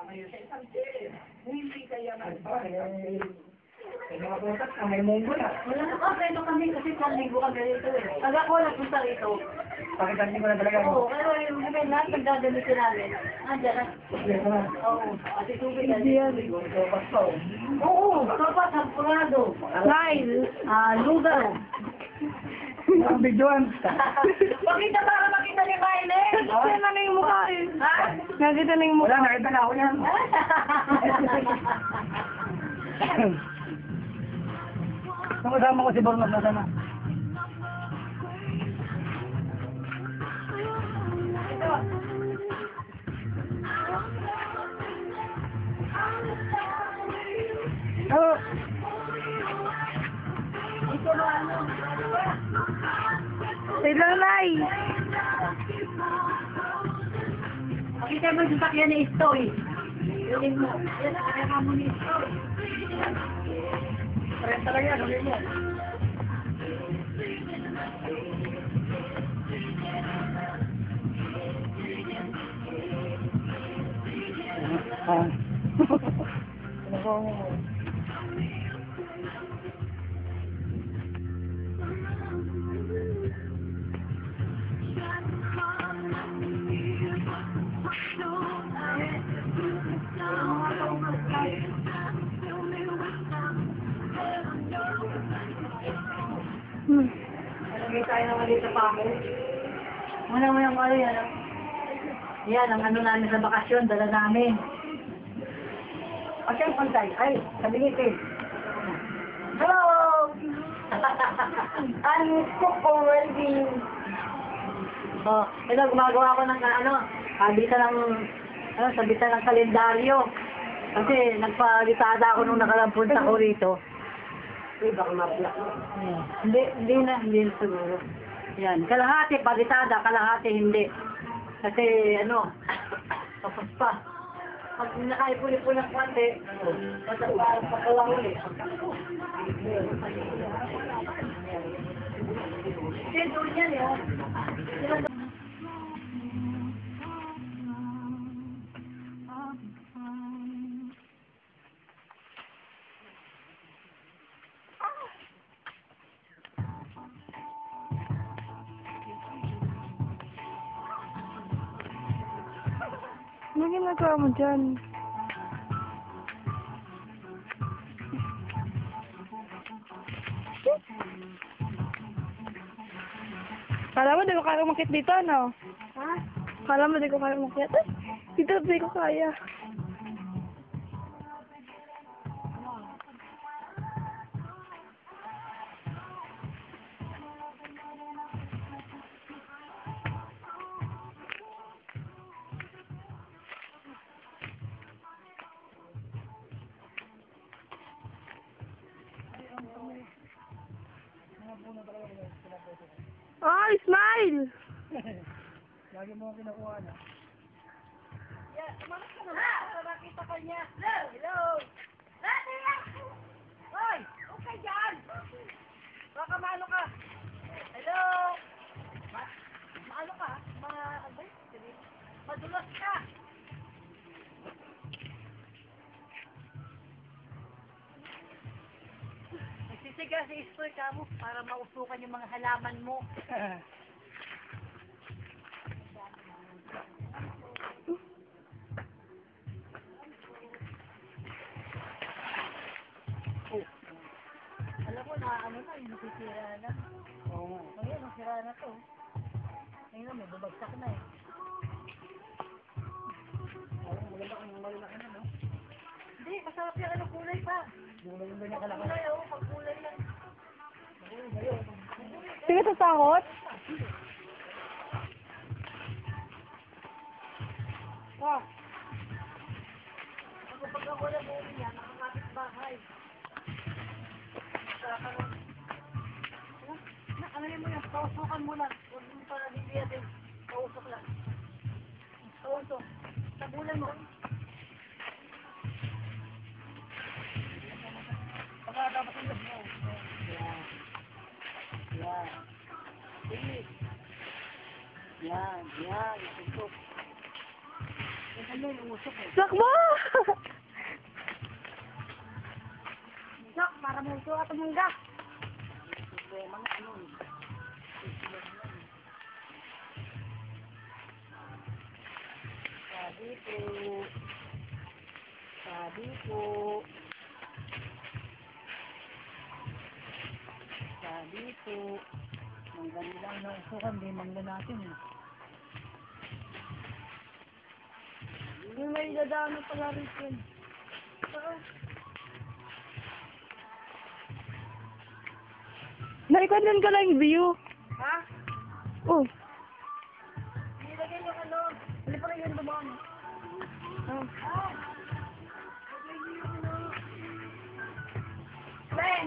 kayo sa isang chair. Hindi kaya nagpapagay. May mga putas na may munggo na. Wala na ka, kami kasi linggo kami rito eh. Taga ko nagpunta rito. Pakitanding ko na talaga. Oo, pero yung kami lahat nagdadamit namin. Andiyan na. Oo, kasi tubig na. Sopas pa oh. Oo, sopas, sampurado. Smile. Lugaw. Ang bigyan. Pakita para makita ni Violet. Nakita na yung mukha eh. Ha? Nakita na yung Wala, mukha. nakita na ako yan. Nung kasama ko si Bormas na sana. Oh. Sila Nay. Pakita mo yung sakyan ni Istoy. Yun mo. Yan, pakita mo ni Istoy. Parehas talaga yan, ulit mo. Nalagay tayo naman dito pa ako. Muna ano yan. Yan, ang ano namin sa bakasyon, dala namin. At yung pantay, ay, sabihin. Hello! I'm cook already. Oh, ito, gumagawa ko ng sabitan ng kalendaryo. Kasi nagpalitada ako nung nakarang ko rito. Ay, baka mapilak mo. Hindi na siguro. Yan, kalahati palitada, kalahati hindi. Kasi tapos pa. Pag nakaipuli-puli ng konti, parang pagkawang ulit. Kasi doon yan eh. Ano ginagawa mo dyan? Kala mo di ko kaya umakyat dito, no? Ha? Kala mo di ko kaya umakyat? Ay, dito di ko kaya. Oh, smile! Lagi mo ang kinukuha na. Yeah, umakas ka naman para makita ka niya. Hello! Hoy! Okay dyan! Baka maano ka. Hello! Maano ka? Madulas ka! Nagsisiga si Istoy ka mo para mausukan yung mga halaman mo. Alam mo na, yung nasisira na. Oo nga. Ngayon, nasira na to. Ngayon, may babagsak na eh. Malaki na, no? Hindi, masarap yung kulay pa. Yung ganyan kalaki. Kulay, pagkulay lang. Sige, tatakot? Wow. Pag ako na buhay niya, nakakapit bahay. Ano mo yan? Pausukan mo lang. Huwag mo para bibiyatin. Pausok lang. Pausok. Tabulan mo. Pagkatapos yung gas mo. Yan. Yan. Sige. Yan. Yan. Isuntok. Ano yung usok eh. Sakbo! gawa ito mangga. Sabi po. Sabi po. Sabi po. Mangga nila ang nausukan, di mangga natin eh. Yung may dadaan pala rin yun. Naikwanan ka lang yung view. Ha? Oh. Nilagay yung ano. Hindi pa rin yung dumang. Oh. Ben!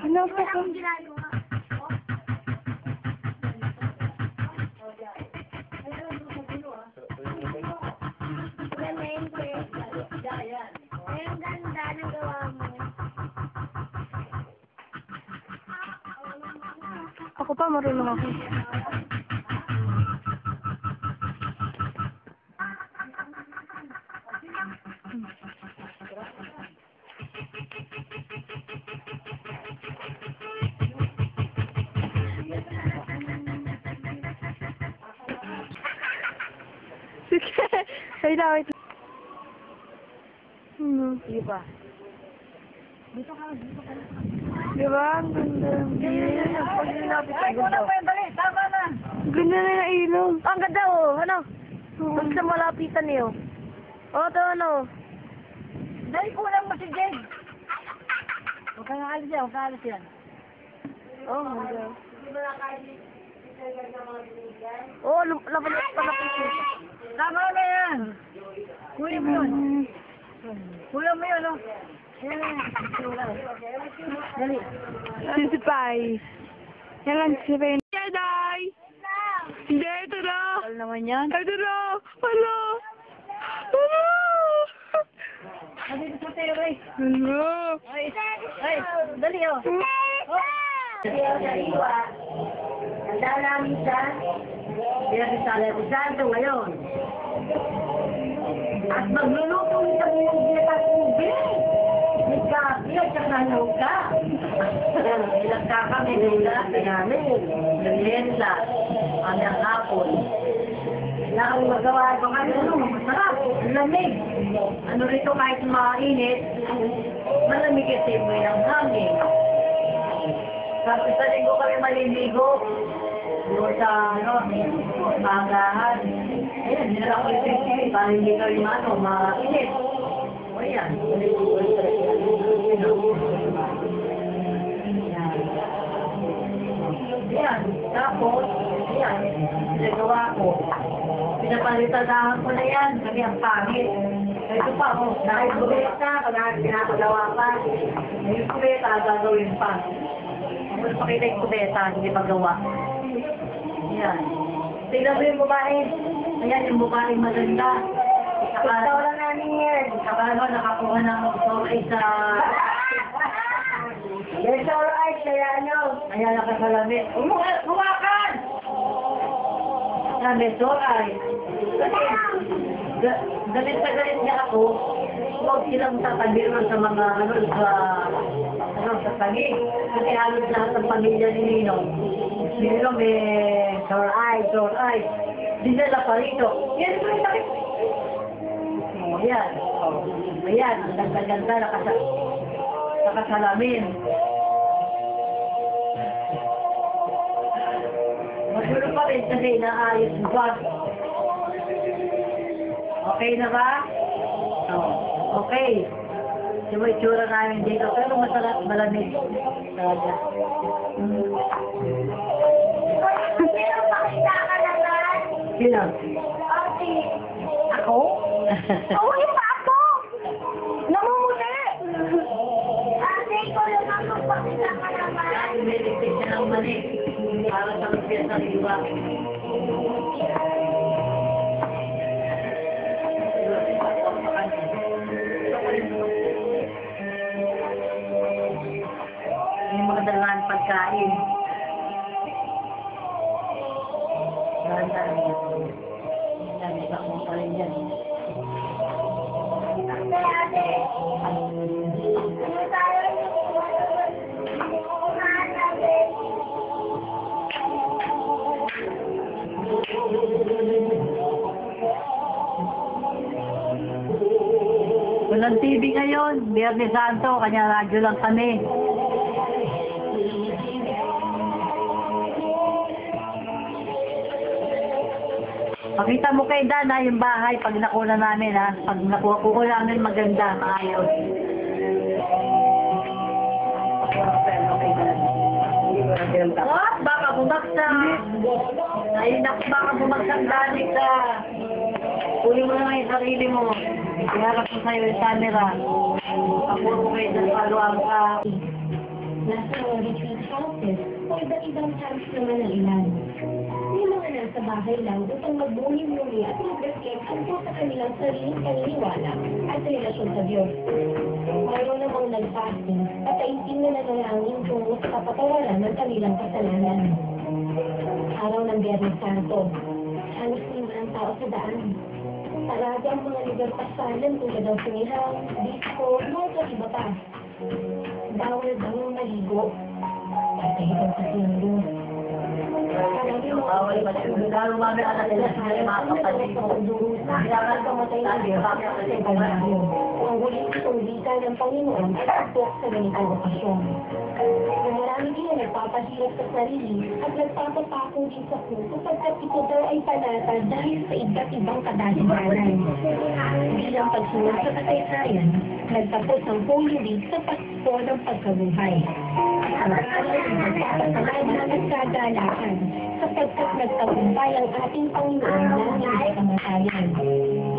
Ano pa ko? Ang ganda ng gawa mo. Ako pa marunong ako. Sige. Wait lang, wait lang. Sige pa. Dito ka. Di ba? Ang ganda. Pag nilapit ay, kulang pa yung dali. Tama na. Ang ganda na yung ilong. Ang ganda oh. Ano? Pag sa malapitan niyo. O, ito ano. Dahil kulang mo si Jen. Huwag kang alis yan. Huwag kang alis yan. Oh my God. Oo, lapit yun. Tama na yan. Kulang mo yun. Kulang mo yun, no? Dali. Si Pai. Yan lang si Pai. Jedi! Hindi, ito na! Tal naman yan. Ito na! Hala! Hala! Nandito sa tayo, Ray. Hala! Ay, dali, oh. Handa namin sa Biyernes Santo ngayon. At magluluto kami ng ginatang tubig. May kape at saka nauka. Ilagka kami ng ilagka namin. Merienda. Hanggang hapon. Wala kami magawa ito kami. Masarap. Lamig. Ano rito kahit mainit. Malamig kasi mo ng hangin. Tapos sa linggo kami maliligo. Doon sa, magahan. Ayan, hinarap ko yung TV para hindi kayo mainit. O yan. Ayan. Tapos, ayan, nagawa ko. Pinapalitadahan ko na yan. Kasi ang pangit. Ito pa, dahil kubeta, pinapagawa pa. Yung kubeta, gagawin pa. Kung pakita yung kubeta, hindi pagawa. Yan. Tingnan mo yung babae. Ayan, yung babae maganda. Ikaw lang namin yan. Saka nakakuha ng sorry sa... Yes, alright, kaya ano. Ayan, nakasalamin. Huwakan! Sabi, alright. Kasi, galit na galit niya ako. Huwag silang tatabi sa mga, sa tagi. Kasi halos lahat ng pamilya ni Ninong. Ninong may sore eyes. Dinala pa rito. Yan, ito yung sakit. Ayan. Ayan, ang ganda-ganda, nakasalamin. Magulo pa rin kasi inaayos mo ba? Okay na ba? Okay. Yung may itsura namin dito, pero masarap, malamig. Talaga. Pero pakita ka naman. Sino? Okay. Ako? Oo, yung pa ako. Namumuli. Ate, ko lang ang magpakita ka naman. Niligpit siya ng mali. Para sa lupit ng iba. Yung mga dalangan pagkain. Dahan-dahan. Yan, iba mo pa rin yan. Ate. Ano tayo? Kumahan natin. Walang TV ngayon. Biyernes Santo, kanya radyo lang kami. Pakita mo kay Dan ha, yung bahay pag nakuha namin ha. Pag nakuha namin maganda, maayos. Oh, baka bumagsak. Ay, baka bumagsak dali ka. Uli mo naman yung sarili mo. Iharap mo sa'yo yung camera. Ako mo kayo sa paluang ka. Nasa mga retreat houses o iba't ibang camps naman ang ilan. May mga nasa bahay lang upang magbuli-muli at mag-reflect tungkol sa kanilang sariling paniniwala at relasyon sa Diyos. Mayroon namang nag-fasting at taimtim na nanalangin tungo sa kapatawaran ng kanilang kasalanan. Araw ng Biyernes Santo, halos liman ang tao sa daan. Talaga ang mga lugar pasalan tulad ng sinihang, disco, mga iba pa. Bawal daw maligo. Patahitang sa sinundo. Bawal maligo. Lalo mami anak nila sila mga kapatid mo. Kailangan Kamatay na Diyos sa Kalbaryo. Ang huling sulita ng Panginoon ay tutok sa ganitong okasyon. Na marami din ang nagpapahirap sa sarili at nagpapapako din sa puso sapagkat ito daw ay panatag dahil sa iba't ibang kadahilanan. Bilang pagsunod sa kasaysayan, nagtapos ang Holy Week sa Pasko ng Pagkabuhay. Ang araw ay nagpapasalamat at kagalakan sapagkat nagtagumpay ang ating Panginoon dahil sa kamatayan.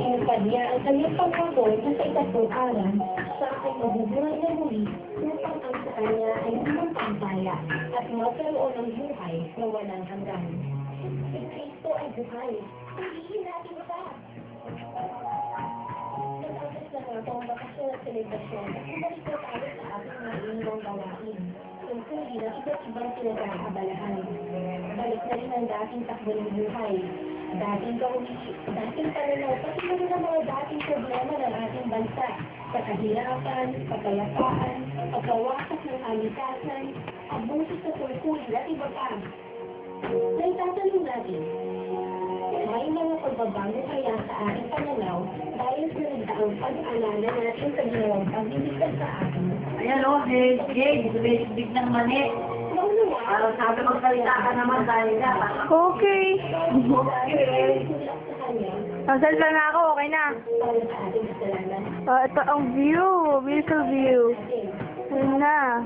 Inupad niya ang kanyang pagkakon na sa ikatlong araw sa aking mabubuhay na muli upang ang sa kanya ay lumang pampala at magkaroon ng buhay na walang hanggan. Si Kristo ay buhay. Piliin natin pa. Nag-atas na nga ang bakasyon at selebrasyon at bumalik na tayo sa ating mga iniwang gawain. Tungkuli ng iba't ibang pinag-aabalahan. Balik na rin ang dating takbo ng buhay. Dating pananaw, pati na rin ang mga dating problema ng ating bansa. Sa kahirapan, kapayapaan, pagkawakas ng kalikasan, abuso sa tungkulin at iba pa. Naitatanong natin, may mga pagbabago kaya sa ating pananaw dahil sa nagdaang pag-alala natin sa ginawang pagbibigay sa atin. Ayan o, Jade, big ng mani. Parang sabi magsalita ka naman dahil ka. Okay. Nasalta na ako, okay na. Ito ang view. Beautiful view. Ayun na.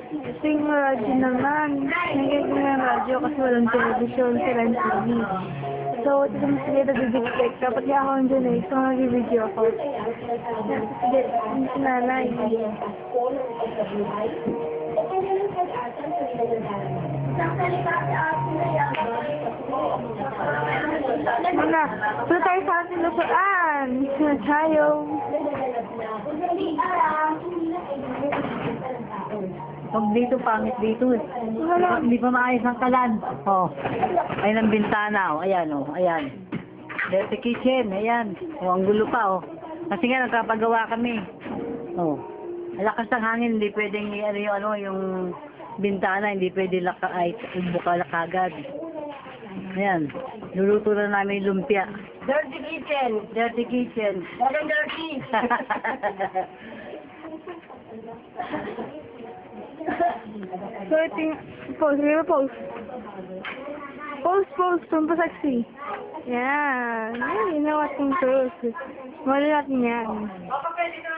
Ito yung radyo naman. Nagiging yung radyo kasi walang television, sila TV. So, ito naman si Leda bibigay. Dapat niya ako andyan eh. So, nag-video ako. Sige, si nanay. Muna, punta tayo sa ating lusuan. Tayo. Pag dito, pangit dito eh. Wala. Hindi pa maayos ang kalan. Oh. Ayan ang bintana. Oh. Ayan, oh. Ayan. Dirty kitchen. Ayan. Oh, ang gulo pa, oh. Kasi nga, nagkapagawa kami. Oh. Malakas ang hangin. Hindi pwedeng, yung bintana. Hindi pwede buka kagad. Ayan. Luluto na namin lumpia. Dirty kitchen. Dirty kitchen. Walang dirty. So, ito yung pose. Sige, pose. Pose. Tumpa sexy. Yan. Yan, you know what yung pose. Mali natin yan.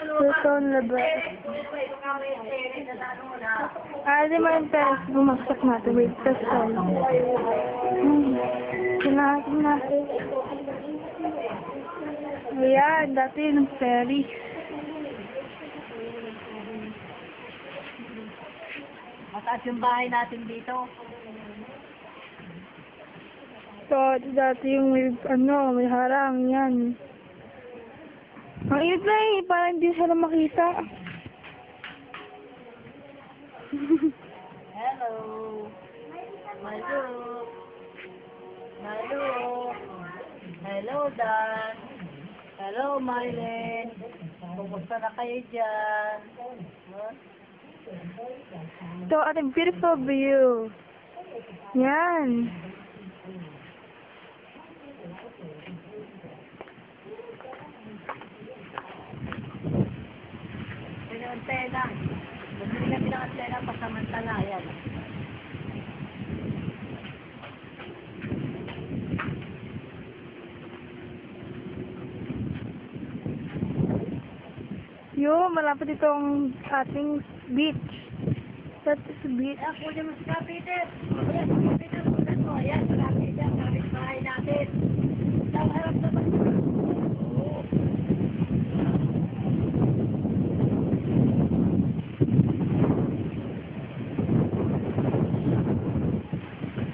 So, ito na ba? Di ba yung peres? Bumaksak natin. Wait, test all. Sinahin na. Ayan, dati yun ang ferry. Mataas yung bahay natin dito. So, dati yung may harang, yan. Ang init na eh, parang hindi sila makita. Hello. Malu. Hello, Dan. Hello, Marlene. Kumusta na kayo dyan? Huh? So, ating beautiful view. Yan. Antena. Bumili kami ng antena pasamantala. Ayan. Malapit itong ating beach. That is the beach. Ayan, kunin mo si Kapiter. Ayan, Kapiter, kunin mo. Ayan, malapit dyan. Kapit bahay natin. Ang harap naman.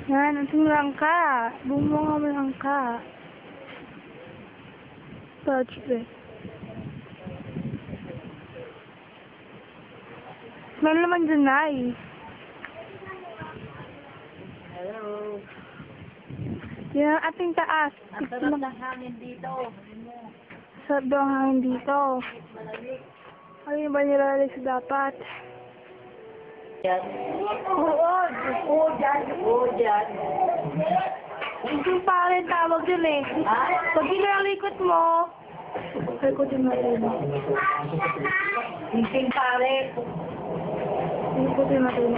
Yan, ating langka. Bumunga mo langka. Touch this. Meron naman dyan, Nay. Hello. Yan ang ating taas. Ang sarap ng hangin dito. Sarap daw ang hangin dito. Ayun ba nilalis dapat? Yan. Oo, dyan. Yung pare tawag dun eh. Pag inalikot mo, likotin mo rin. Sing pare. Likotin mo rin.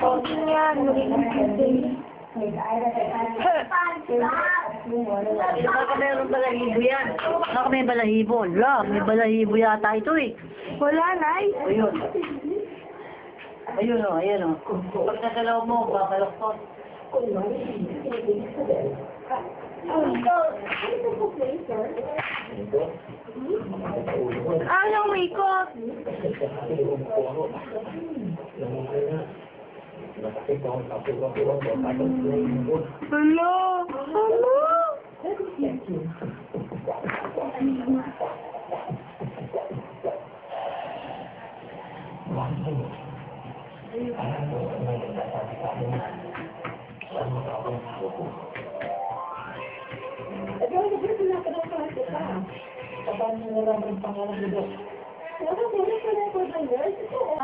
Pag yan, magiging sising. Baka meron balahibo yan. Baka may balahibo. La, may balahibo yata ito eh. Wala, Nay. Ayun. Ayun o, ayun o. Pag nagalaw mo, babaloktot. Ayaw umikot. Hello.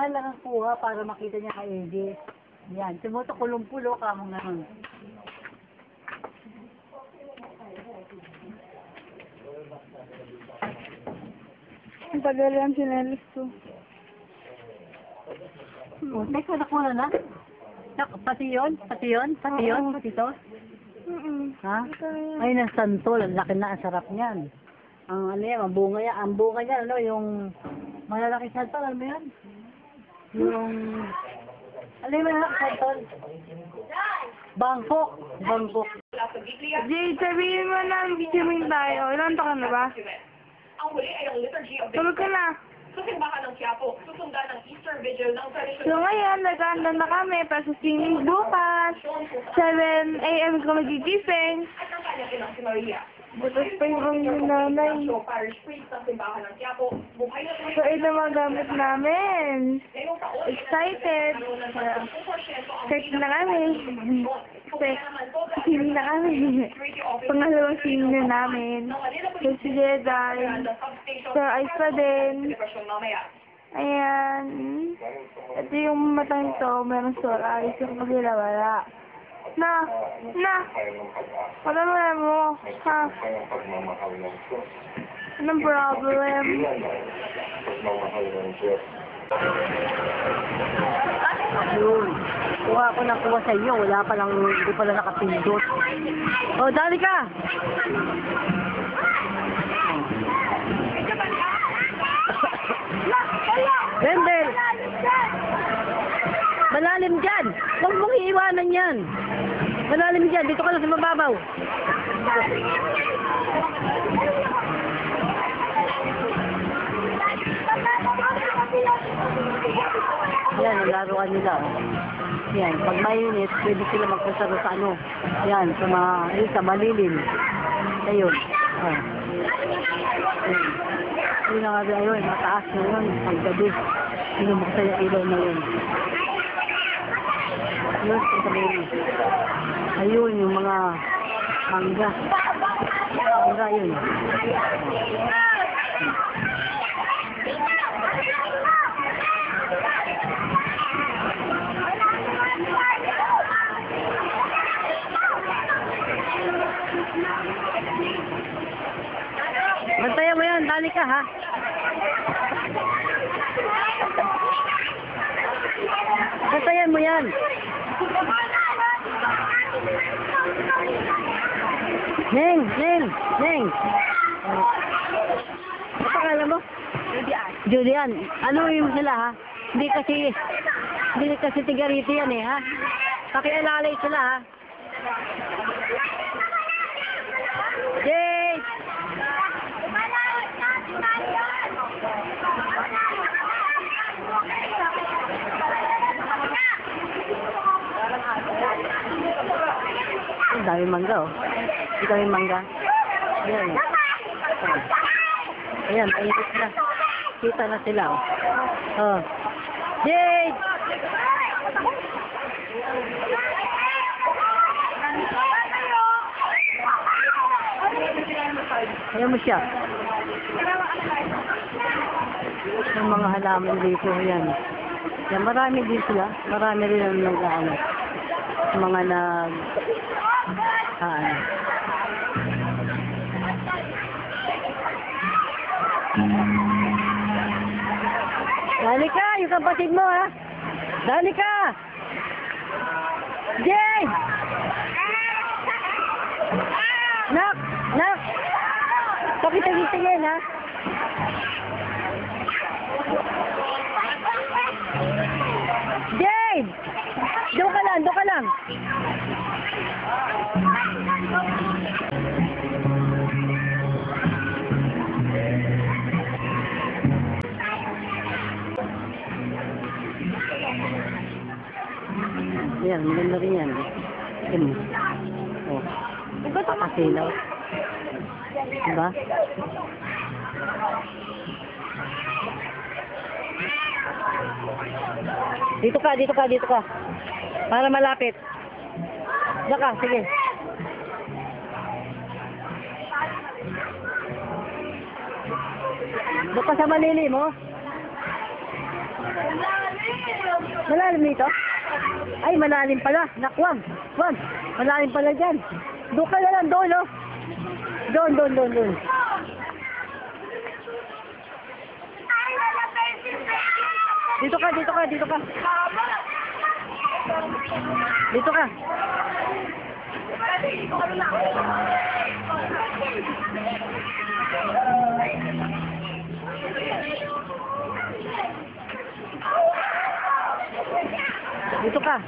Nakakuha para makita niya kay AJ. Yan, tumutukulong-pulo ka mo ngayon. Ang tagal yan sinelis ko. Oh, teka, nakuha na. Pati yun? Pati to? Ha? Ay, ng santol. Ang laki na, ang sarap niyan. Ang ano yan, ang bunga niya, ano, yung malalaki santol, ano yan? Yung Alam mo na, Kanton? Bangkok. Bangkok. Jade, sabihin mo na swimming tayo. Ilan ka na ba? Ang huli ay ang liturgy of the Tulog ka na. sa simbahan ng Quiapo, susundan ng Easter Vigil ng So traditional ngayon, nag-anda na kami para sa swimming bukas. 7 a.m. ko magigising. at ang kanyang inang si Maria. Butas pa yung nanay. So, parish priest ng simbahan ng Quiapo, buhay na So ito mga gamit namin. ngayong taon, Excited. Check na kami. Check. Swimming na kami. Pangalawang swimming na namin. So si Jedi. So ayos pa din. Ayan. Ito yung matang ito. Meron sora. Ayos yung kabila wala. Na. Wala mo. Ha? Anong problem? Yun. Kuha ako na kuha sa iyo. Wala pa lang, hindi pala nakapindot. Oh, dali ka! Wendell! Malalim dyan! Huwag mong iiwanan yan! Malalim dyan! Dito ka lang sa mababaw! Yan, ang laruan nila. Yan, pag mainit, pwede sila magpasaro sa ano. Yan, sa malilim. Ayun. Ah. Ayun na nga, ayun, mataas na yun. Paggabi, sinumuksa yung ilaw na yun. Yun, ayun, yung mga mangga. Mangga yun. Bantayan mo yan, dali ka ha. Bantayan mo yan. Neng. Ano pangalan mo? Julian. Ano yung sila ha? Hindi kasi tigariti yan eh ha. Pakialalay sila ha. Jade! Ang dami mangga oh. Ang dami mangga. Ayan. Ayan, paikot na. Kita na sila oh. Oh. Jade! Ayan mo siya. Yung mga halaman dito, yan. Yan, marami din sila. Marami rin ang nag-ano. Mga nag... Dali ka! Yung kapatid mo, ha? Dali ka! Jay! Nak! Pakita-kitingin, ha? Jade! Doon ka lang. Ayan, maganda rin yan. Oh. Pakasilaw. Diba? Dito ka. Para malapit. Diyan ka, sige. Doon ka sa malilim, oh. Malalim dito? Ay, malalim pala. Nakwam. Malalim pala dyan. Doon ka na lang, doon, oh. Doon. Dito ka. Dito ka. Dito ka.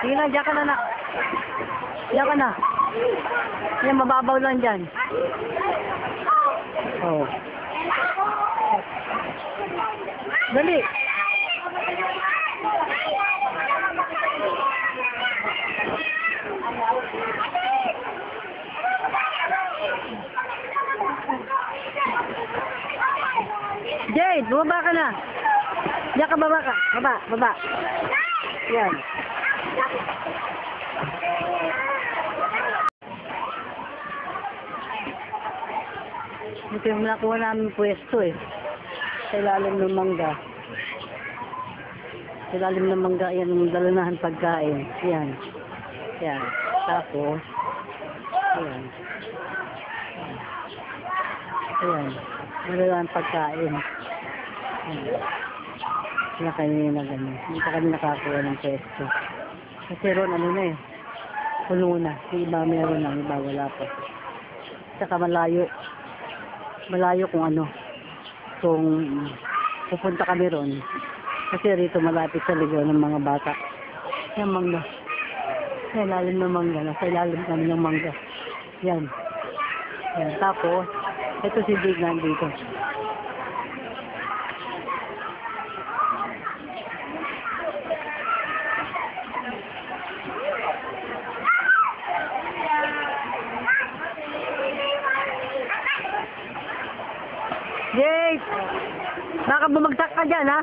Sige na, diyan ka na na. Diyan ka na. Yan, mababaw lang dyan. Oh. Dali. Jade, bumaba ka na. Diyan ka, baba ka. Baba. Yan. Ito yung nakuha namin pwesto eh. Sa ilalim ng mangga. Sa ilalim ng mangga, yan yung dalanahan pagkain. Yan. Yan. Tapos, yan. Ayan. Dalanahan pagkain. Yan. Sila kanina na gano'n. Hindi pa kami nakakuha ng pwesto. Kasi ron, ano na eh. Puno na. Yung iba meron na, yung iba wala pa. Saka malayo. Malayo kung ano. Kung pupunta kami ron. Kasi rito malapit sa ligaw ng mga bata. Yan mangga. Sa ilalim ng mangga. Nasa ilalim kami ng mangga. Yan. Yan. Tapos, ito si Big nandito. Jade! Baka bumagsak ka dyan, ha?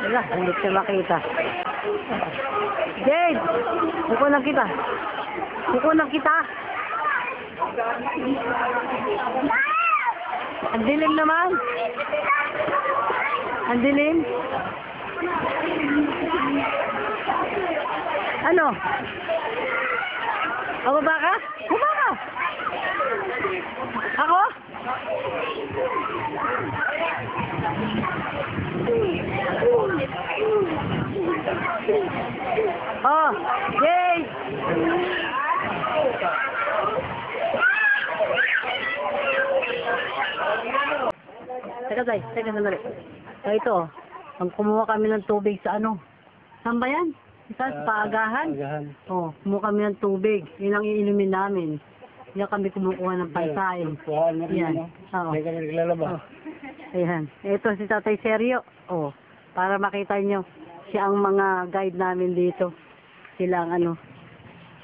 Wala, hindi siya makita. Jade! Kukunan kita. Kukunan kita. Ang dilim naman. Ang dilim. Ano? O, baba ka? Baba ka! Ako? Oh, yay! Teka sandali. So ito, ang kumuha kami ng tubig sa ano? Saan ba yan? Sa paagahan? Oh, kumuha kami ng tubig. Yun ang iinumin namin. Yan kami kumukuha ng pansain. Yan. Oo. May kami naglalaba. Oh. Ayan. Ito si Tatay Seryo. Oh, para makita nyo, siya ang mga guide namin dito. Sila ang ano,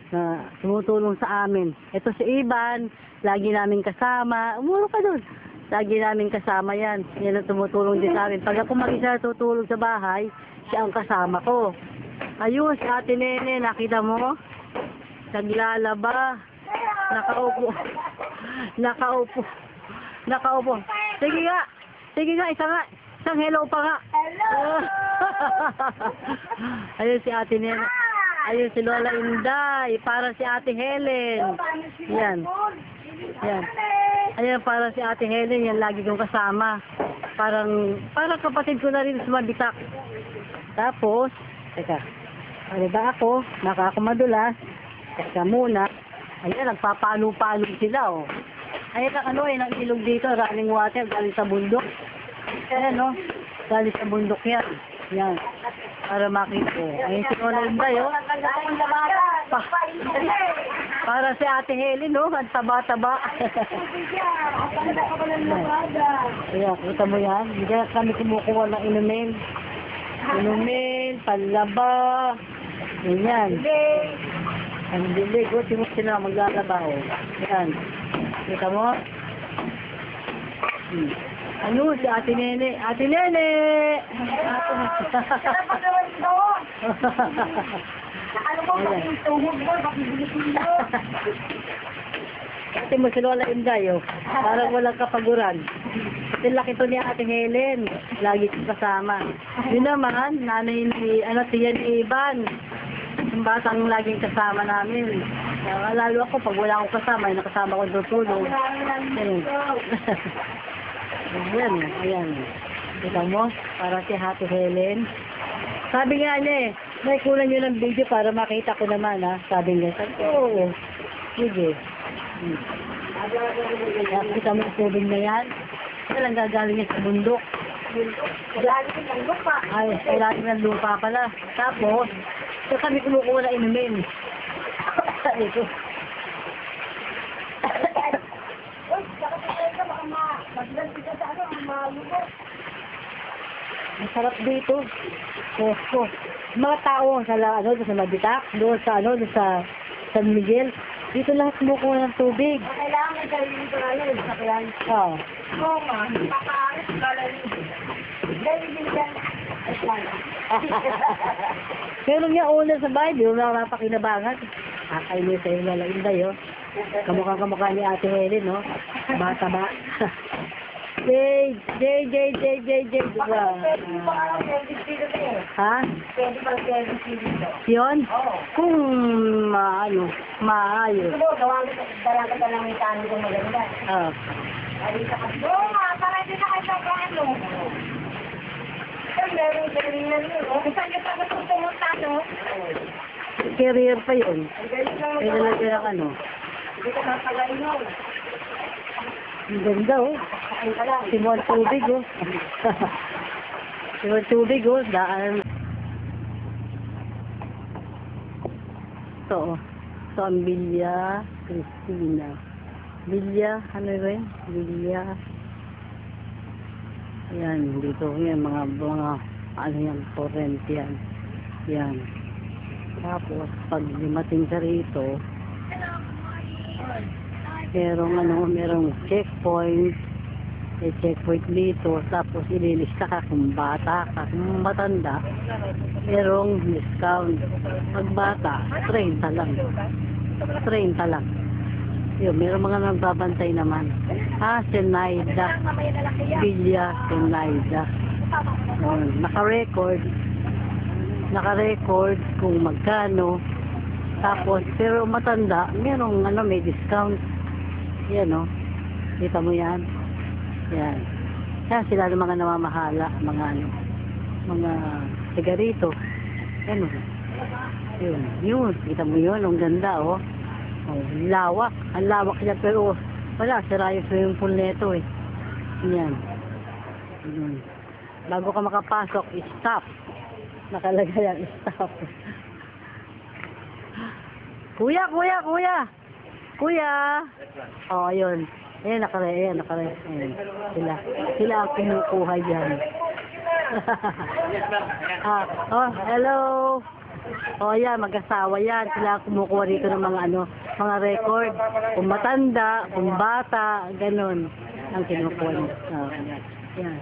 na tumutulong sa amin. Ito si Ivan, lagi namin kasama. Umuro ka dun. Lagi namin kasama yan. Yan ang tumutulong din sa amin. Pag ako mag-isa tutulong sa bahay, siya ang kasama ko. Ayun, si Ate Nene, nakita mo? Naglalaba. Nakaupo. Nakaupo. Sige nga, isa nga. Isang hello pa nga. Hello! Ayun si Ate Nene. Ayun si Lola Inday. Para si Ate Helen. Yan. Ayun, para si Ate Helen. Yan, lagi kong kasama. Parang kapatid ko na rin sa Mabitak. Tapos, teka. Ano ba ako? Ako madulas. Teka muna. Ayan, nagpapalo-palo sila, oh. Ayan ang ano, ang ilog dito, running water, galing sa bundok. Ayan, no? Galing sa bundok yan. Yan. Para makita, oh. Ayan si Lola Inday, oh. Para si Ate Helen, no? Ang taba-taba. Ayan, kita mo yan. Hindi kami kumukuha ng inumin. Inumin, panlaba. Yan. Ang dilig, o, sila maglalaba, o. Yan. Kita mo? Ano, si Ate Nene. Ate Nene! Ano ba yung tuhog mo? Bakit Ate mo si Lola Inday, o. Parang walang kapaguran. Ito laki to ni Ate Helen. Lagi kasama. Yun naman, nanay ni, tiyan ni Ivan. Yung batang laging kasama namin. Lalo ako, pag wala akong kasama, yung nakasama ko tutulong. Ayan. Ayan. Kita mo? Para si Happy Helen. Sabi nga niya eh, may kulang yun ng video para makita ko naman ha. Sabi niya, sabi ko, oo. Sige. Kita mo yung tubig na yan. Ito lang gagaling niya sa bundok. Galing ng lupa. Ay, kailangan ng lupa pala. Tapos, ito kami kumukuha na inumin. Ito. Uy, nakapagay ka baka maglanti ka sa malubos. Masarap dito. Posko. Mga tao sa sa Mabitak, doon sa San Miguel. Dito lahat kumukuha ng tubig. Kailangan may galing ko ngayon sa kailan. Oo. Oo nga, papaaris galing. Galing din yan. Pero nga owner sa Bible, wala napakinabangan. Kakainis sa'yo na Inday, oh. Kamukha ni Ate Helen, no? Bata ba? Jay. Diba? Ha? Pwede ba service dito? Yun? Oo. Kung maayos. Ito mo, gawa ka lang may tanong kung maganda. Oo. Oo nga, para din na kayo sa ano. Meron galing na yun. Saan ka talaga kung pumunta, no? Career pa yun. Ang galing na Kaya nalagyan ng ano. Hindi ka napagaling mo. Ang ganda, oh. Kain ka lang. Simon tubig, oh. Simon tubig, oh. Daan. Ito, oh. Ito ang Villa Cristina. Villa, ano rin? Villa. Ayan, dito. Yan, mga, ano yan, torrent yan. Yan. Tapos, pag dumating ka rito, merong checkpoint. May checkpoint dito. Tapos, ililista ka kung bata ka. Kung matanda, merong discount. Pag bata, 30 lang. 30 lang. Yun, meron mga nagbabantay naman. Senaida. Villa Senaida. Naka-record kung magkano. Tapos, pero matanda, merong may discount. Yan, no? Kita mo yan? Yan. Yan sila ng mga namamahala, mga sigarito. Yan, yun. Kita mo yun, ang ganda, oh. Oh, lawak. Ang lawak niya, pero wala, sira yung swimming pool nito, eh. Yan. Bago ka makapasok, stop. Nakalagay ang stop. Kuya! Oh, ayun. Ayan, nakalagay. Ayan. Sila ang kumukuha dyan. Hello! Oh, yan, mag-asawa yan. Sila ang kumukuha dito ng mga record. Kung matanda, kung bata, ganun ang kinukuha.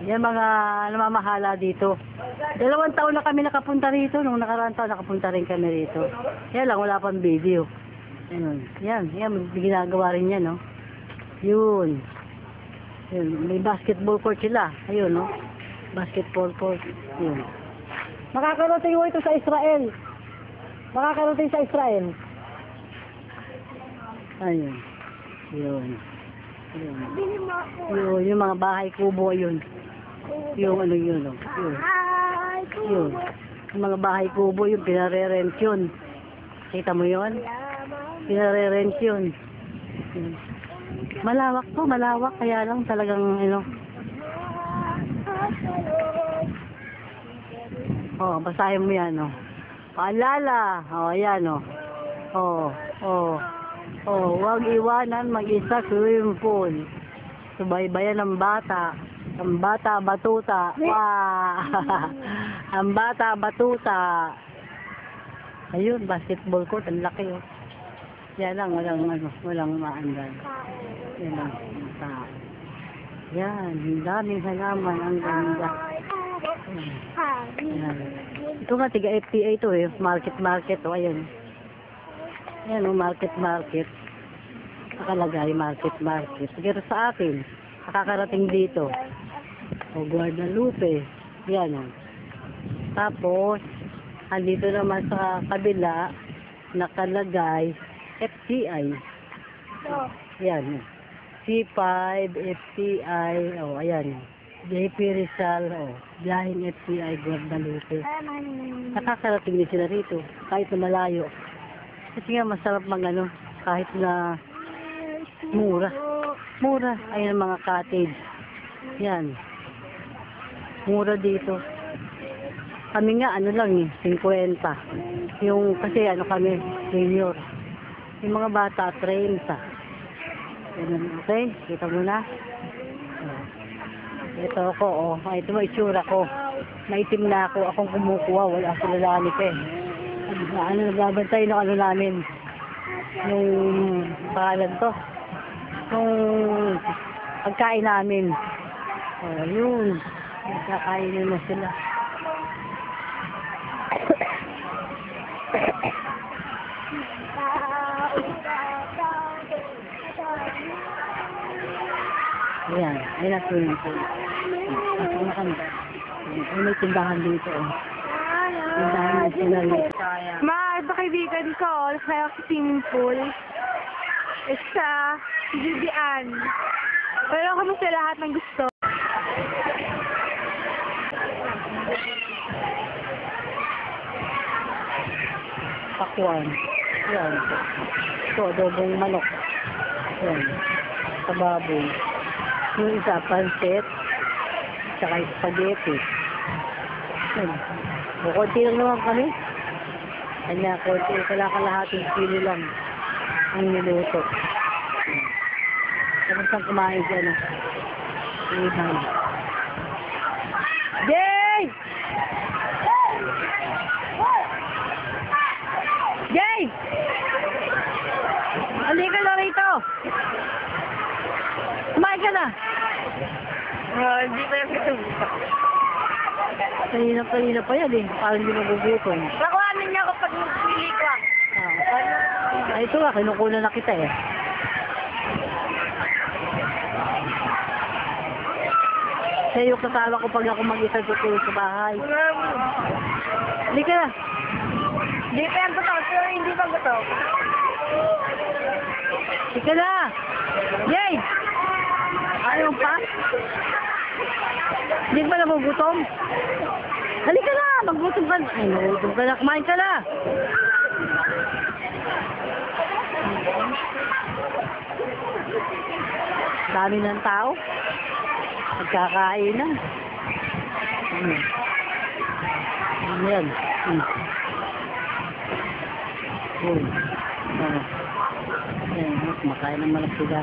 Yan mga namamahala dito. 2 taon na kami nakapunta rito. Nung nakaraang taon, nakapunta rin kami rito. Yan lang, wala pang video. Yan, ginagawa rin yan, no? Yun. May basketball court sila. Ayun, no? Basketball court. Yun. Makakarating mo ito sa Israel. Ayun. Yun. Yung mga bahay kubo, yun. Yung yun, no? Yun. Yung mga bahay kubo, yung pinare-rent yun. Kita mo yun? Pinare-rent yun. Malawak to, kaya lang talagang, oh, basahin mo yan, oh. Paalala, oh, yan, oh. Huwag iwanan mag-isa swimming pool. Subaybayan ng bata. Ang bata batuta. Ang bata batuta. Ayun, basketball court, ang laki, oh. Yan lang, walang maandan. Yan lang, tao. Yan, daming halaman, ang ganda. Yan. Ito nga, tiga FTA ito, eh. Market, oh, ayun. Yan, oh, market. Nakalagay, market. Pero sa atin, nakakarating dito. O, Guadalupe. Yan, oh. Tapos, andito naman sa kabila, nakalagay, FCI. Yan. C5, FCI. Oh, ayan. JP Rizal, biyaheng FCI Guadalupe. Nakakarating din sila rito, kahit na malayo. Kasi nga masarap kahit na mura. Mura, ayun ang mga cottage. Yan. Mura dito. Kami nga, 50. Yung, kasi kami, senior. Yung mga bata, 30. Ganun, okay? Kita mo na. Ito ako, ito mo itsura ko. Maitim na ako, akong kumukuha, wala akong lalaki eh. Nagbabantay ng namin. Yung pangalan to. Yung pagkain namin. Yun. Nagkakainin na sila. Ayan, ayun na swimming pool. Pasok na kami. May tindahan dito. Tindahan na sila dito. Ito kaibigan ko, kaya swimming pool. Isa, si Judian. Pero kami sa lahat ng gusto. Pakwan. Ayan. Ito, adobong manok. Ayan. Sa baboy. Yung isa, pancit. Tsaka spaghetti. Ayan. Konti lang naman kami. Kanya, konti. Kalahating kilo lang ang niluto. Tapos ang kumain siya na. Ibang. Jay! Jay! Halika na rito! Kumain ka na! Hindi pa yung ito. Kanina pa yan eh. Parang hindi magugutom. Nakuhanin niya kapag pili ko. Ito nga, kinukunan na kita eh. Siya yung kasama ko pag ako mag-isa tutulog sa bahay. Hindi ka na. Hindi pa yan totoo, pero hindi pa totoo. Hindi ka na. Yay! Ayaw pa? Hindi ba nagugutom? Halika na! Magutom ka na. Ay, nagutom ka na. Kumain ka na. Dami ng tao. Nagkakain na. Ayan. Ayan, makain ng malak sila.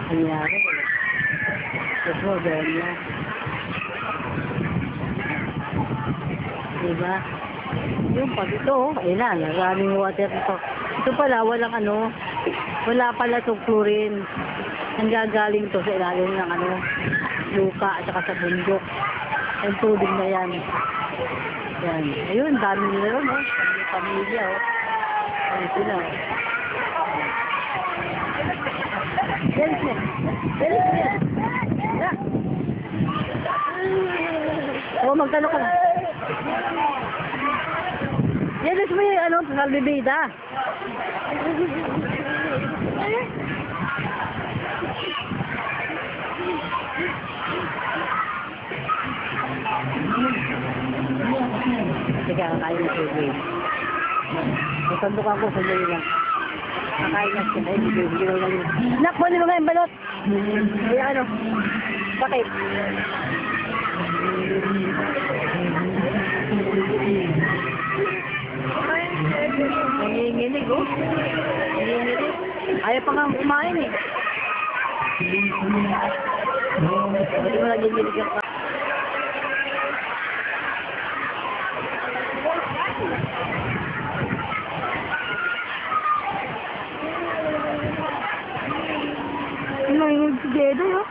Kanyari. Ito, doon na. Diba? Yung pag ito, ayun na, maraming water ito. Ito pala, wala pala itong chlorine. Nanggagaling to sa ilalim ng lupa at saka sa bundok. Yung tubig na yan. Yan. Ayun, dami nila ron, pamilya, Ayun sila, Yan siya. Magkano ka na? Yan, gusto mo yung salbibida. Sige, kakain na tubig. Nasandukan ko sa dali lang. Kakain na siya. Ay, bigyan lang yun. Nak, pwede mo nga yung balot. Ay, bakit? Nanginginig, Nanginginig. Ayaw pa nga kumain, Pwede mo nanginginig ang Nanginginig si Jedo,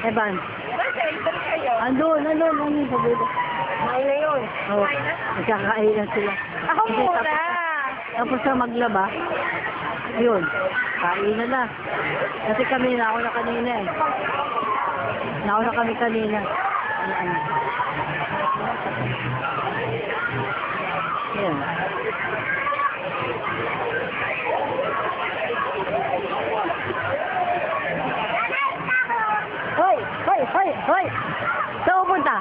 Evan. Andun sa bulo. Kumain na yun. Nagkakain na sila. Ako muna. Tapos na maglaba. Yun, kainan na. Kasi kami, nauna kanina eh. Nauna kami kanina. Ano. Yan. Hoy! Hoy! Hoy! Hoy! Saan pupunta?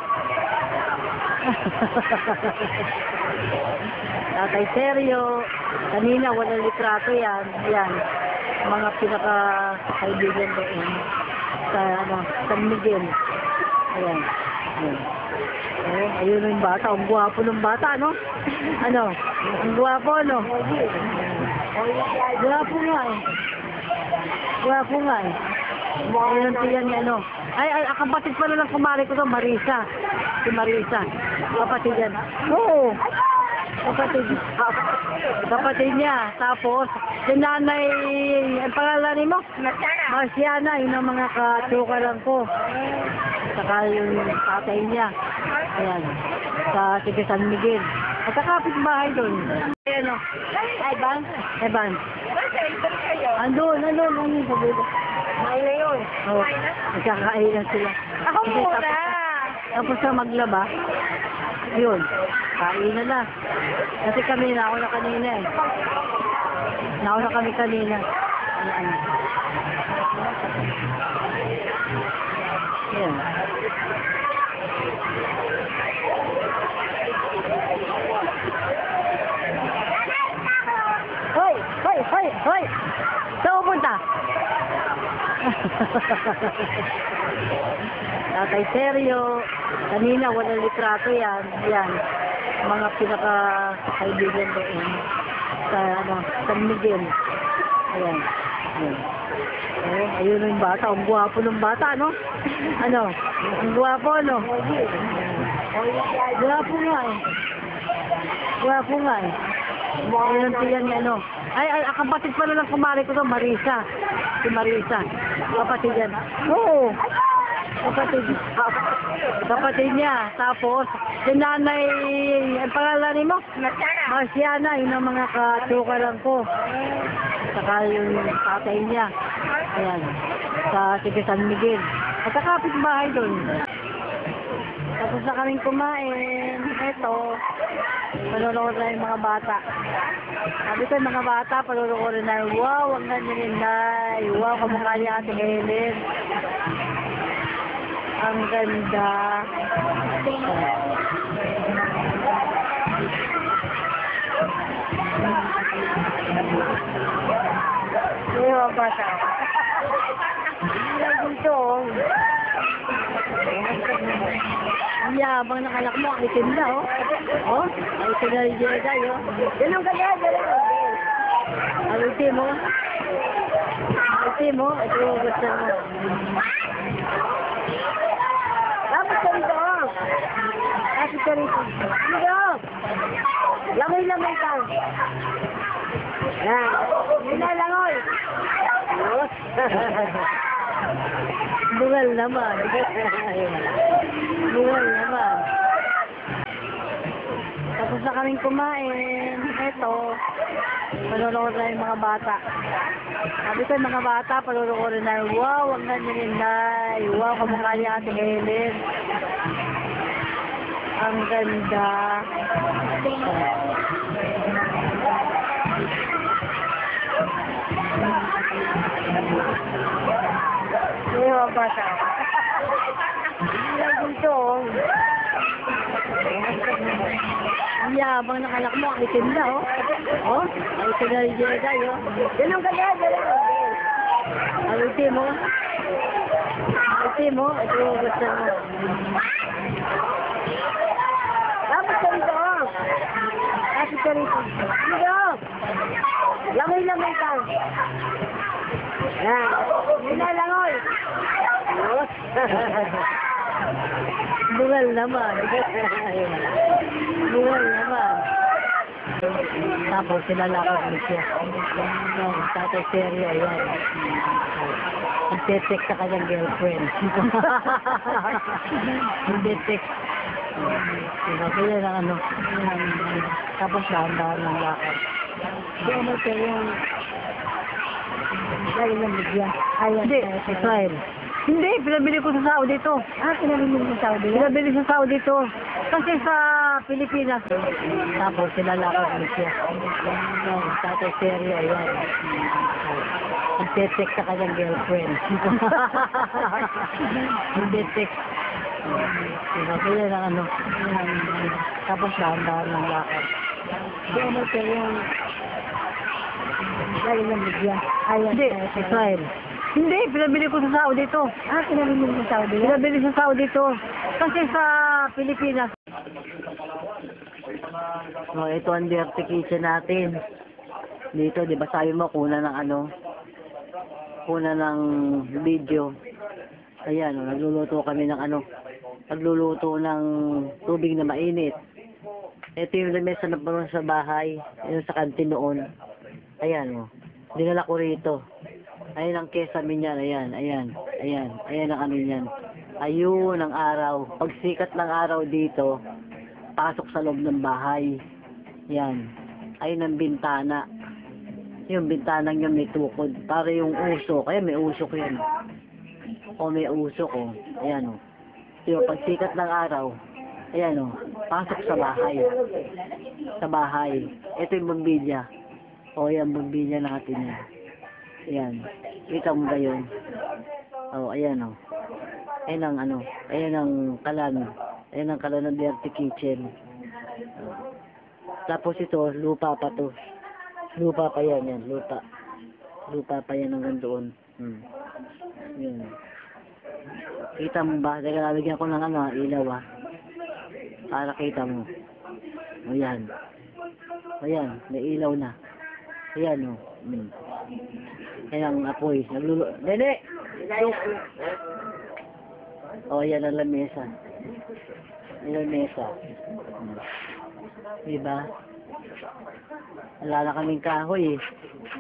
Tatay Seryo. Kanina, walang litrato yan. Yan. Mga pinaka-kaibigan doon. Sa, San Miguel. Ayan. Ayan. Ayun yung bata. Ang guwapo ng bata, no? Ano? Ang guwapo, no? Guwapo nga eh. Guwapo nga eh. Ayun tiyan niya, no? Ay, kapatid pala ng kumari ko to, Marisa. Si Marisa. Kapatid yan. Oo. Kapatid. Kapatid niya. Tapos, si nanay, ang pangalan mo? Marciana. Yun ang mga katukaran ko. Saka yung tatay niya. Ayan. Sa Sige San Miguel. At kakapit bahay doon. Ano? Evan. Evan. Andun sa bulo. May na yun. Oo. Nagkakailan sila. Ako muna. Tapos na maglaba. Yun. Kainan na. Kasi kami, nauna kanina eh. Nauna kami kanina. Ano. Yan. Hoy! Hoy! Hoy! Hoy! Saan pupunta? Tatay Seryo. Kanina, walang litrato yan. Yan. Mga pinaka-kaibigan doon. Sa, San Miguel. Ayan. Ayan. Ayun yung bata. Ang guwapo ng bata, no? Ano? Ang guwapo, no? Guwapo nga eh. Guwapo nga eh. Ayun tiyan niya, no? Ay, kapatid pala ng kumari ko to, Marisa. Si Marisa. Kapatid yan. Oo. Kapatid. Kapatid niya. Tapos, si nanay, ang pangalan mo? Marciana. Yun ang mga katukaran ko. Saka yung tatay niya. Ayan. Sa Sige San Miguel. At kakapit bahay doon. Tapos na kaming kumain. Eto. Panonood na yung mga bata. Sabi ko yung mga bata, panonood na yung wow, ang ganda ni Nay. Wow, kamukha ni Ate Helen. Ang ganda. Yung mga bata. Hindi lang dito. Yabang ng anak mo, ang itim na, oh. Oh, ang itim na yung Jedi, oh. Ganun ka na, ganun. Ang itim mo. Ang itim mo, ito yung gusto mo. Tapos ka rito, oh. Tapos ka rito. Dito. Lamay-lamay ka. Yan. Yun na lang, oh. Bungal naman. Bungal naman. Tapos na kaming kumain. Eto. Panonood na yung mga bata. Sabi ko yung mga bata, panonood na yung wow, ang ganda ni Nay. Wow, kamukha ni Ate Helen. Ang ganda. Yung mga bata. Hindi lang dito. Yabang ng anak mo, ang itim na, oh. Oh, ang itim na yung Jedi, oh. Ganun ka na, ganun. Ang itim mo. Ang itim mo, ito yung gusto mo. Tapos ka rito, oh. Tapos ka rito. Dito. Lamay-lamay ka. Yan. Yun na lang, oh. Bungal naman. Bungal naman. Tapos sinalakad mo siya. Yung Tatay Seryo, ayan. Nagte-text sa kanyang girlfriend. Nagte-text. Diba, kaya lang ano. Tapos dahan-dahan ng lakad. Hindi mo siya yung galing ng media. Ayan, Hindi. Israel. Hindi, pinabili ko sa Saudi to. Pinabili mo sa Saudi? Pinabili sa Saudi to. Kasi sa Pilipinas, Tapos sinalakot mo siya. Ayan, tatay seryo, ayan. Nagte-text sa kanyang girlfriend. Nagte-text. Diba, kaya lang ano. Tapos dahan-dahan ng lakad. Hindi mo siya yung galing ng media. Ayan, Hindi. Israel. hindi, pinabili ko sa Saudi to. Pinabili mo sa Saudi? Pinabili sa Saudi to. Kasi sa Pilipinas, So, ito ang dirty kitchen natin. Dito, di ba sabi mo, kuna ng ano, kuna ng video. Ayan, nagluluto kami ng ano, nagluluto ng tubig na mainit. Ito yung lamesa na puno sa bahay, yung sa kantin noon. Ayan, dinala ko rito. Ayan ang kesame niyan, ayan, ayan, ayan, ayan ang ano niyan. Ayun ang araw. Pag sikat ng araw dito, pasok sa loob ng bahay. Yan. Ayun ang bintana. Yung bintanang yun may tukod. Para yung usok. Ayan, may usok yan. O may usok, o. Ayan, o. Yung pag sikat ng araw, ayan, o. Pasok sa bahay. Sa bahay. Ito yung bumbilya. O, yan, bumbilya natin yan. Ayan. Kita mo ba yun? O, ayan, o. Ayan ang ano. Ayan ang kalan. Ayan ang kalan ng dirty kitchen. Tapos ito, lupa pa to. Lupa pa yan, yan. Lupa. Lupa pa yan hanggang doon. Yan. Kita mo ba? Teka, nalagyan ko ng ano, ilaw para kita mo. O yan. O yan, may ilaw na. Ayan o. Ayan ang apoy. Nene! Look! O yan ang lamesa. Yung mesa. Diba? Wala na kaming kahoy eh.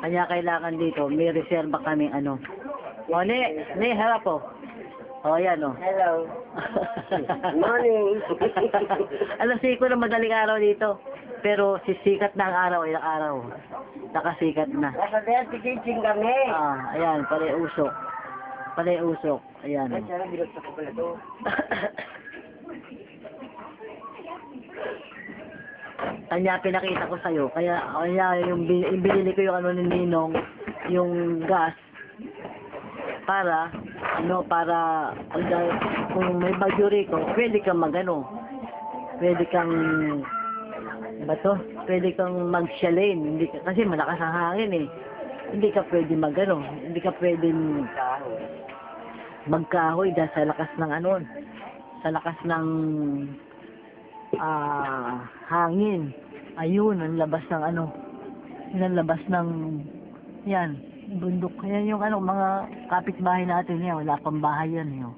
Kanya kailangan dito, may reserva kaming ano. O, ne, harap po. O, yan o. Hello. Morning. Alam ko na madaling araw dito. Pero sisikat na ang araw, ilang araw. Nakasikat na. Nasa dirty kitchen kami. Ayan, pala usok. Pala usok. Ayan o. Ay, sana binuksan ko pala to. Kanya pinakita ko sa'yo. Kaya yung binili ko yung ano ni Ninong, yung gas, para kung may bagyo rito, pwede kang magano. Pwede kang pwede kang mag-chalet. Kasi malakas ang hangin eh. Hindi ka pwede magano. Hindi ka pwedeng magkahoy dahil sa lakas ng ano, sa lakas ng hangin. Ayun, ang labas ng ano, ang labas ng yan, bundok. Yan yung ano, mga kapitbahay natin yan, wala pang bahay yan yun.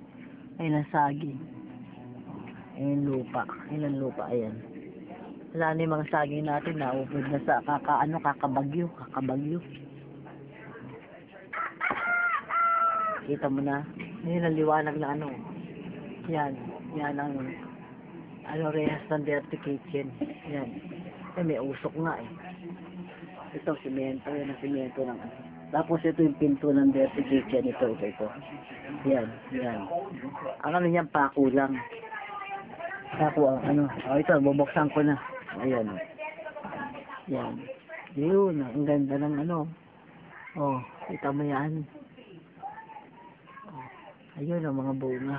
Ayun ang saging. Ayun lupa. Ayun ang lupa, ayan. Wala na yung mga saging natin, naupod na sa kakabagyo. Kita mo na, yun ang liwanag na ano. Yan ang rehas ng dirty kitchen. Yan. May usok nga eh. Ito, simento. Yan ang simento ng ano. Tapos ito yung pinto ng dirty kitchen. Ito. Yan. Ang ano niyan, pako lang. Pako ang ano. Ito, bubuksan ko na. Ayan. Yan. Yun, ang ganda ng ano. Kita mo yan. Ayun, ang mga bunga.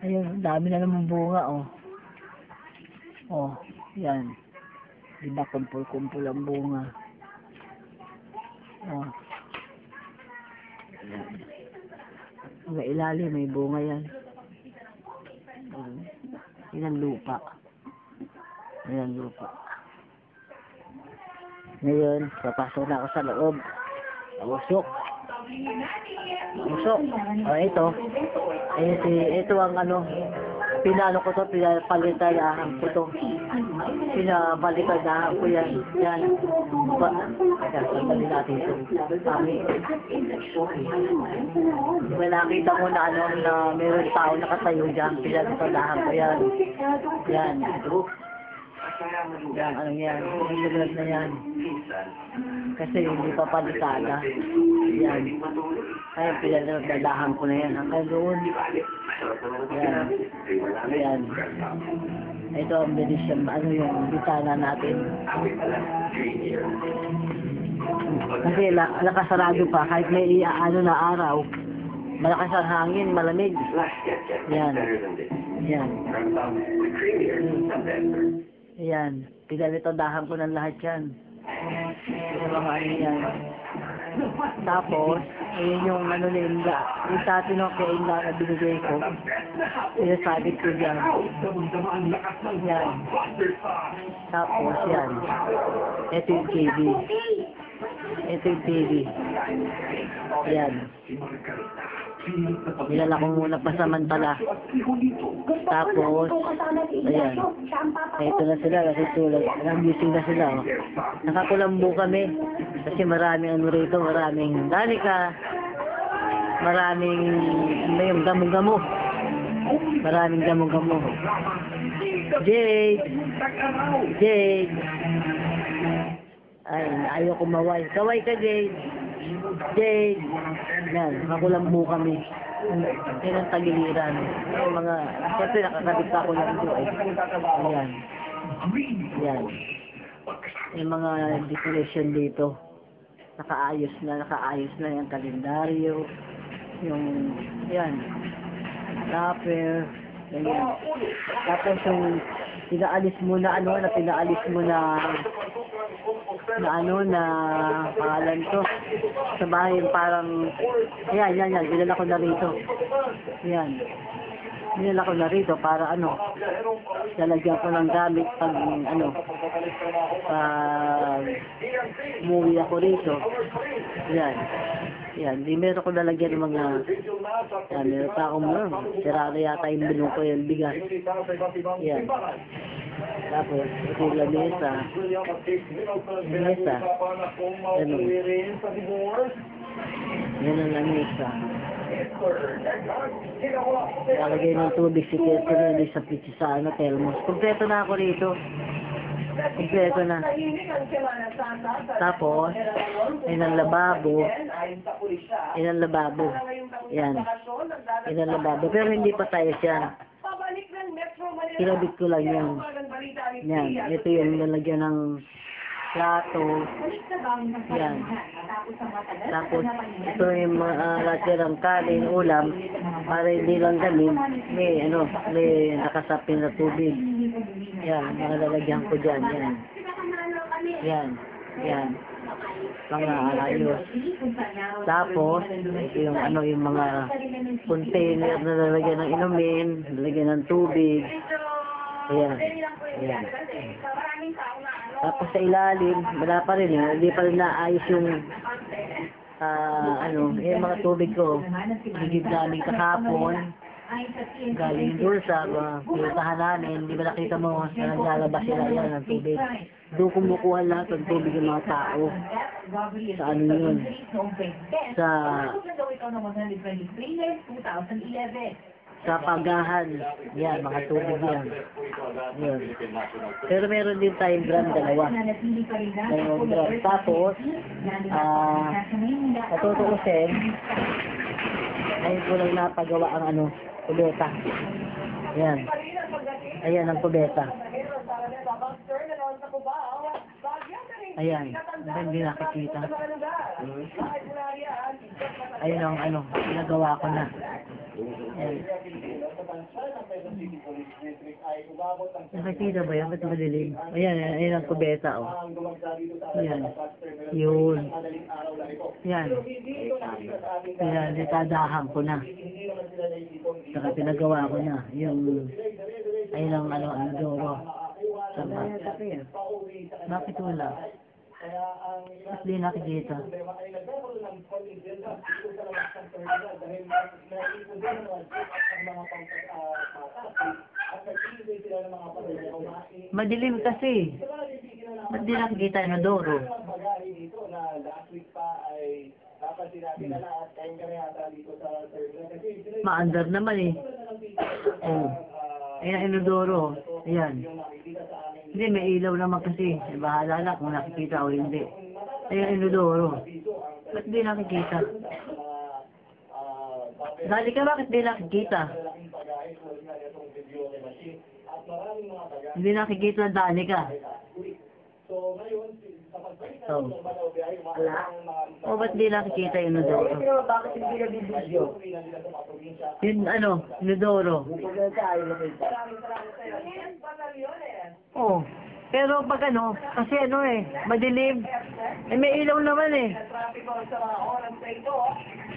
Ayun, dami na naman bunga, yan. Diba, kumpul-kumpul ang bunga. Yan. Sa ilalim, may bunga yan. Yan ang lupa. Ngayon, papasok na ako sa loob. Usok. Ito. Ito ang ano, pinano ko to, pinapalitadahan ko to. Pinapalitadahan ko yan. Yan. Sandali natin ito. May nakita mo na ano, na mayroon tao nakatayo dyan. Pinapalitadahan ko yan. Yan. Yan, ano yan. Yung lugar na yan. Kasi hindi pa palisada. Yan. Kaya pinadadahan ko na yan. Hanggang doon. Yan. Yan. Ito ang beneficial, ano yung bitana natin. Kasi nakasarado pa, kahit may ano na araw, malakas ang hangin, malamig. Yan. Yan. Yan. Pinalitodahan ko ng lahat yan. Yung mga ano yan. Tapos, ayun yung ano na Inga. Yung tatino kay Inga na binigay ko. Yung sabit ko dyan. Yan. Tapos, yan. Ito yung TV. Ito yung TV. Yan. Nilala ko muna pasamantala. Tapos, ayan. Ito na sila kasi tulad. Nag-using na sila. Oh. Nakakulambo kami. Kasi maraming ano rito. Maraming danika. Maraming yung gamo-gamo. Maraming gamo-gamo. Jade. Jade. Ay, ayaw kumaway. Kaway ka, Jade. Jade. Yan, makulambo kami. Yan ang tagiliran. Yung mga, siyempre nakakabit ako lang ito eh. Ayan. Yan. Yung mga decoration dito. Nakaayos na yung kalendaryo. Yung, yan. Rapper. Ganyan. Tapos yung, pinaalis mo na pangalan to sa bahay parang yan dinala ko na rito para lalagyan ko ng gamit pag umuwi ako rito yan di meron ko lalagyan ng mga meron pa akong sira na yata yung bilong ko yung bigas yan. Tapos, ito yung lamesa. Ganun. Yan ang lamesa. Lalagay ng tubig si Keto na sa pizza sa Telmos. Kompleto na ako rito. Kompleto na. Tapos, yan ang lababo. Yan. Yan ang lababo. Pero hindi pa tayo yan. Kinabit ko lang yan. Yan. Ito yung nalagyan ng plato. Yan. Tapos, ito yung lahat ng kanin, ulam, para hindi lang gamin, may nakasapin na tubig. Yan. Mga lalagyan ko dyan. Yan. Yan. Mga ayos. Tapos, ito yung yung mga container na lalagyan ng inumin, lalagyan ng tubig. Ayan. Ayan. Tapos sa ilalim, wala pa rin hindi pa rin naayos yung yung mga tubig ko. Higit namin kahapon. Galing doon sa pinutahan namin, hindi ba nakita mo na naglalabas sila yan ng tubig. Doon kumukuha lahat ng tubig ng mga tao. Sa ano yun? Sa pagahan. Yan, mga tubig yan. Yun. Pero meron din tayong drum, dalawa. Mayroong drum. Tapos, natutuusin, ngayon ko lang napagawa ang kubeta. Ayan. Ayan ang kubeta. Ayan. Hindi nakikita. Ayan ang pinagawa ko na. Ayan. Nakikita ba yan? Ba't madilim? Ayan ang kubeta, oh. Ayan. Yun. Ayan. Ayan, itadahan ko na. Saka pinagawa ko na. Yung, ayun ang doro. Sama. Bakit wala? Ba't di nakikita? Madilim kasi. Ba't di nakikita yung doro? Maandar naman eh. Oh. Ayan ang inodoro. Ayan. Hindi, may ilaw naman kasi. Bahala na kung nakikita o hindi. Ayan, inodoro. Ba't di nakikita? Dali ka, bakit di nakikita? Hindi nakikita, dali ka. Oh. O, ba't di nakikita yung inodoro? Bakit hindi nabibidyo? Yung ano, inodoro. Oh. Pero pag ano, kasi ano eh, madilim. Eh, may ilaw naman eh. Traffic sa mga oras na ito.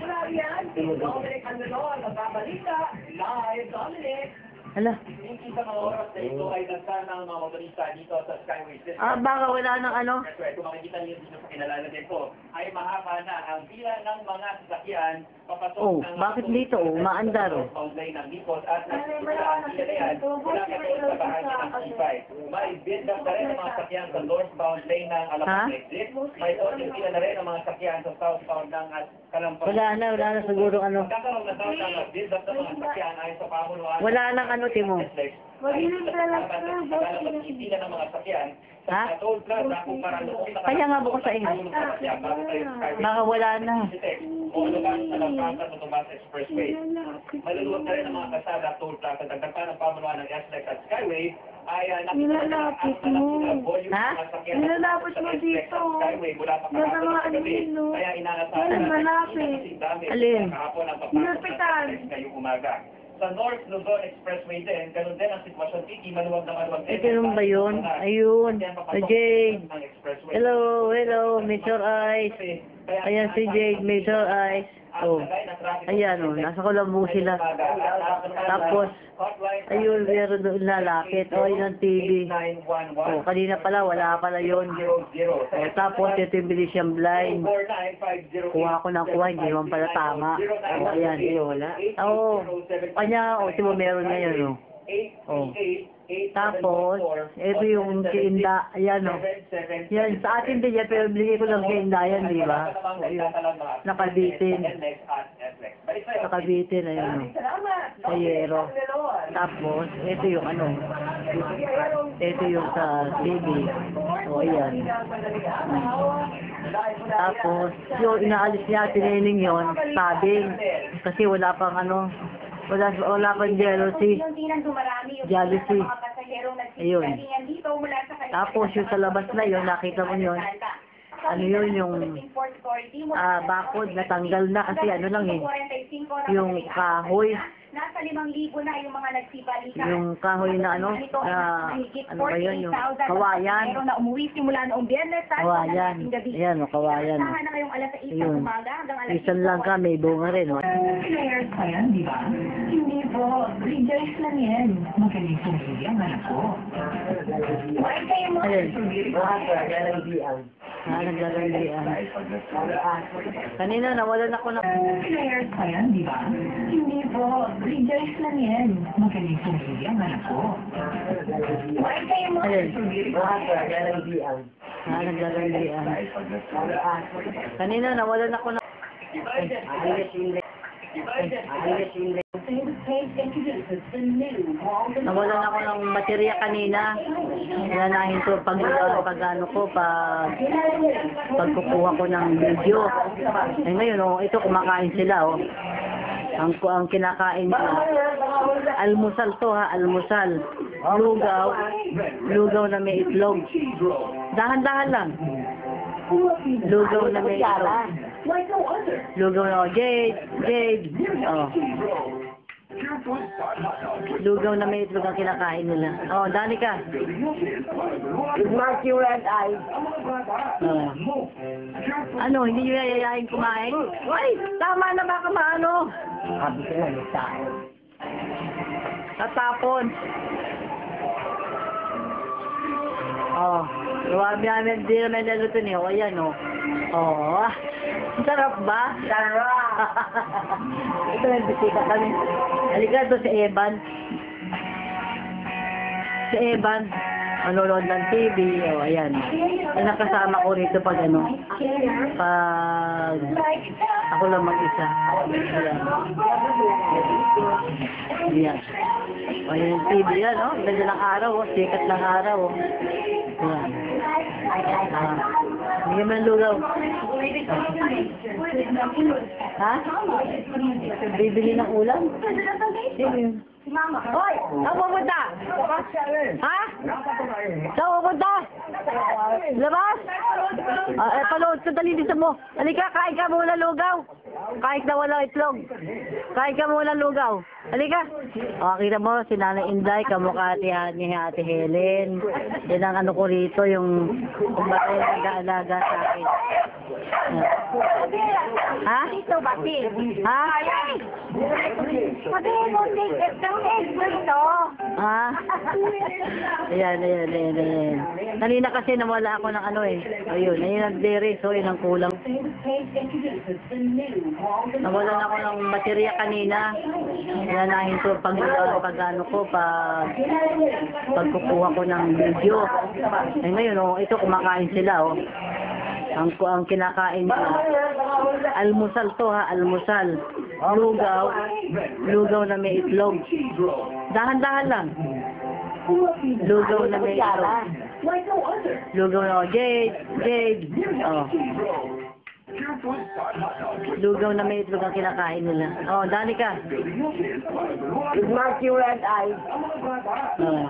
Mula yan, si Dominic Andalon, nagbabalita, live, Dominic. Hala. Hindi sa mga oras na ito ay nagsa ng mga motorista dito sa Skyway System. Ah, baka wala ng ano. Kung makikita niyo dito sa kinalalagan po, ay mahaba na ang pila ng mga sasakyan papasok Oh, ng bakit dito? Oh, maandar oh. Bound lane ng Lipos at nagsimula ang pila na yan mula kasi sa bahagi ng C5. May build up na rin ang mga sasakyan sa northbound lane ng Alabang exit. May konting pila na rin ang mga sasakyan sa southbound ng Kalampag. Wala na siguro ano. Magkakaroon na daw ng build up ng mga sasakyan ay sa pamunuan. Wala nang ano, Timo. Madilim talaga. Pila ng mga sasakyan. Ha? Sa toll plaza kung parang Kaya nga bukas sa inyo. Baka wala na. o lugar sa Lampasa sa Tomas Expressway. Maluluwag na rin ang mga kasada toll plaza. Dagdag pa ng pamunuan ng SLEX at Skyway ay Nilalapit mo. Ha? Nilalapit mo dito. Skyway mula pa Doon sa kahapon mga ng gabi. anino. Kaya inaasahan Yan, malapit. Alin? kahapon ang Nilapitan. ngayong umaga. Sa North Luzon Expressway din, ganun din ang sitwasyon. Tiki, maluwag na maluwag. Eh, ganun ba yun? Ayun. Jade. Hello, Major Eyes. Ayan si Jade, Major Eyes. Oh. Ayan oh, nasa Colombo sila. Tapos, ayun, meron doon lalapit. Oh, yun ang TV. Oh, kanina pala, wala pala yun. Oh, tapos, ito yung Belician Blind. Kuha ko ng kuha, hindi naman pala tama. Oh, ayan. Oo. Kanya, oh, di ba meron ngayon, oh. Oh. Tapos, ito yung kiinda, ayan o. Yan, sa atin din yan, pero binigay ko lang kiinda yan, di ba? O, yun. Nakabitin. Nakabitin, ayan o. Sayero. Tapos, ito yung ano. Ito yung sa TV. O, ayan. Tapos, yung inaalis niya, tinining yun, tabing. Kasi wala pang ano, wala pang jealousy. Jealousy. Ayun. Tapos yung sa labas na yun, nakita mo yun. Ano yun, yung bakod natanggal na kasi ano lang eh. Yung kahoy. Nasa 5,000 na yung mga nagsipalisa. Yung kahoy na ano, ano ba yun, yung kawayan. Meron na umuwi simula noong Biyernes. Kawayan. Ayan, kawayan. Saan na ngayong alas 6 ng Ayun. umaga hanggang alas 6. Isan lang kami, bunga rin. Oh. Players pa yan, di ba? Hindi po. Rejoice lang yan. Magaling po ang anak ko. Why kayo mo? Ayun. Naglalandian. Naglalandian. Kanina, nawalan ako ng... Players pa yan, di ba? Hindi po. Rejoice lang yan. Magaling po ang anak ko. Why kayo mo? Ayun. Naglalandian. Naglalandian. Kanina, nawalan ako ng... Nawalan ako ng baterya kanina. Nanahin ko pag ano ko, pagkukuha ko ng video. Eh ngayon, oh, ito kumakain sila, oh. Ang kinakain nila, almusal to ha, almusal. Lugaw na may itlog. Dahan-dahan lang. Lugaw na may itlog. Lugaw na, Jade, oh. Lugaw na may itlog ang kinakain nila. Oh, Danica. Mark your red eye. Oh. Ano, hindi nyo yayayain kumain? Uy, tama na baka maano. Sabi ko na, tao. Tatapon. Oh, luwabi namin, di namin naluto niyo. Ayan, oh. Oh, sarap ba? Sarap! Ito yung bisita kami. Halika doon si Evan. Si Evan, manonood ng TV. Oh, ayan. Ay, nakasama ko rito pag ano. Pag ako lang mag-isa. Ayan. Ayan. Ayun yung TV yan, oh. Ganda ng araw, oh. Sikat ng araw, oh. Ayan. Bigyan mo ng lugaw. Ha? Bibili ng ulam? Sino yun? Hoy! Saan pupunta? Ha? Saan pupunta? Labas? Panood ka, dali dito mo. Halika, kain ka muna lugaw. Kahit na walang itlog. Kain ka muna lugaw. Halika. Kita mo, si Nanay Inday, kamukha ni Ate Helen. Yan ang ano ko rito, yung kumbate nag-aalaga sa akin. Ha? Dito, bati. Ha? Pati mo, ticket ng ito. Ha? Ayan. Kanina kasi nawala ako ng ano eh. Ayun, nag-dere, so yun ang kulang. Nawalan ako ng baterya kanina. Nanahin ko pag kukuha ko ng video. Eh ngayon, oh, ito kumakain sila, oh. Ang kinakain nila, almusal to ha, almusal. Lugaw na may itlog. Dahan-dahan lang. Lugaw na may itlog. Lugaw na, Jade. Oh. Lugaw na may itlog ang kinakain nila. Oh, Danica. Marky Red Eye. Oh.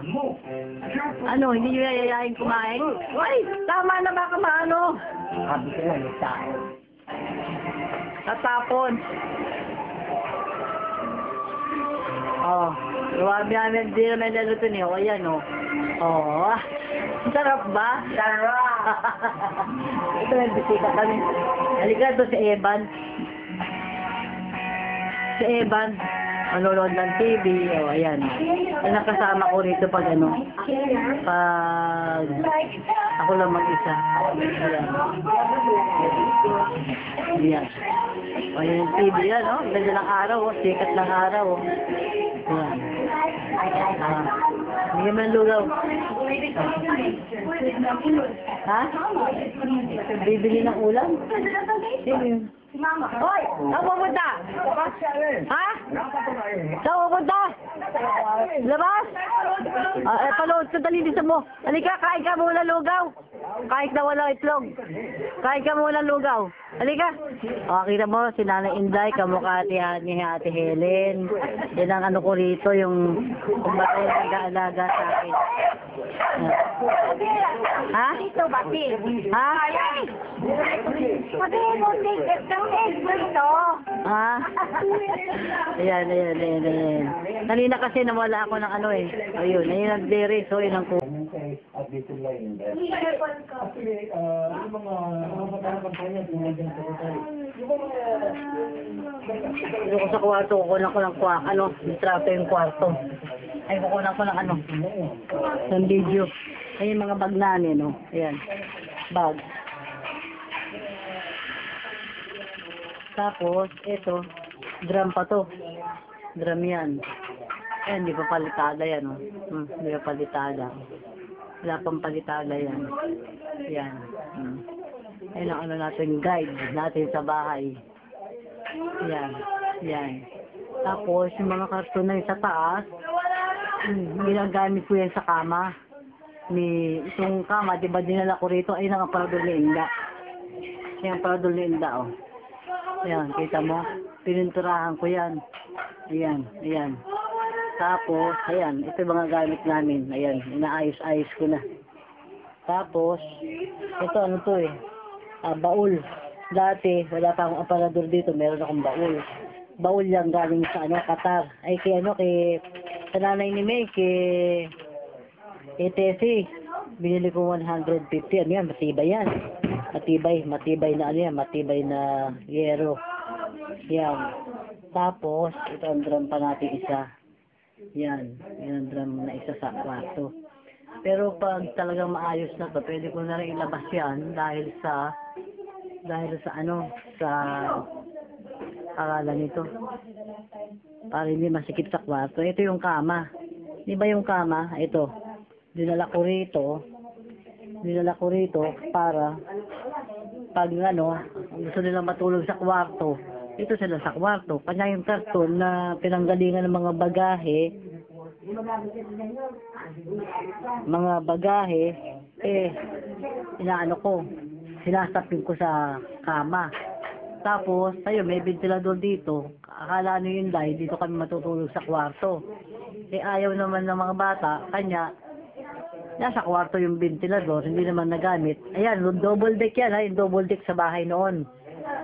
Ano, hindi nyo yayayain kumain? Ay, tama na baka maano. Sabi ko yan, may tao. Tatapon. Oh, di naman naluto niyo. O, ayan, oh. Oh, sarap ba? Sarap! Ito yung bisita kami. Halika to si Evan. Si Evan, manonood ng TV. O, ayan. Yung nakasama ko rito pag ano. Pag ako lang mag-isa. Ayan. Ayan. O, ayan yung TV yan, oh. Ganda ng araw, oh. Sikat ng araw, oh. Ayan. Bigyan mo ng lugaw. Ha? Bibili ng ulam? Sino yun? Hoy! Saan pupunta? Ha? Saan pupunta? Labas? Panood ka, dali dito mo. Halika, kain ka muna lugaw. Kahit na walang itlog. Kain ka muna lugaw. Halika. Kita mo, si Nanay Inday, kamukha ni Ate Helen. Yan ang ano ko rito, yung kumbate nag-aalaga sa akin. Ha? Dito, bati. Ha? Pati mo, ticket ng ito. Ha? Ayan. Kanina kasi nawala ako ng ano eh. Ayun, nag-dere, so yun ang At dito lang yun. Dito ko sa kwarto, kukunan ko ng litrato yung kwarto. Ay, kukunan ko ng ng video. Ay, yung mga bag namin, no? Ayan, bag. Tapos, ito, drum pa to. Drum yan. Ayan, di pa palitada yan, no? Di pa palitada. Wala pang palitada yan. Yan. Ayan ang ano natin, guide natin sa bahay. Yan. Tapos, yung mga karton na yung sa taas, ginagamit ko yan sa kama. Itong kama, di ba dinala ko rito, ay nakaparadol ni Inda. Yan, paradol ni Inda, oh. Ayan, kita mo? Pininturahan ko yan. Ayan. Tapos, ayan, ito yung mga gamit namin. Ayan, inaayos-ayos ko na. Tapos, ito ano to eh. Baul. Dati, wala pa akong aparador dito, meron akong baul. Baul yan galing sa Qatar. Ay, sa nanay ni May, kay Tessie. Binili ko 150. Ano yan? Matibay yan. Matibay na yero. Yan. Tapos, ito ang drum pa natin isa. Yan ang drum na isa sa kwarto. Pero pag talagang maayos na to, pwede ko na rin ilabas yan dahil sa akala nito. Para hindi masikip sa kwarto. Ito yung kama. Di ba yung kama? Ito. Dinala ko rito para pag gusto nilang matulog sa kwarto, ito sila sa kwarto. Kanya yung karton na pinanggalingan ng mga bagahe, mga bagahe, inaano ko, sinasapin ko sa kama. Tapos, ayun, may ventilador dito. Akala nyo yun dahil dito kami matutulog sa kwarto. Ayaw naman ng mga bata, kanya, nasa kwarto yung ventilador, hindi naman nagamit. Ayan, double deck yan, ha? Yung double deck sa bahay noon.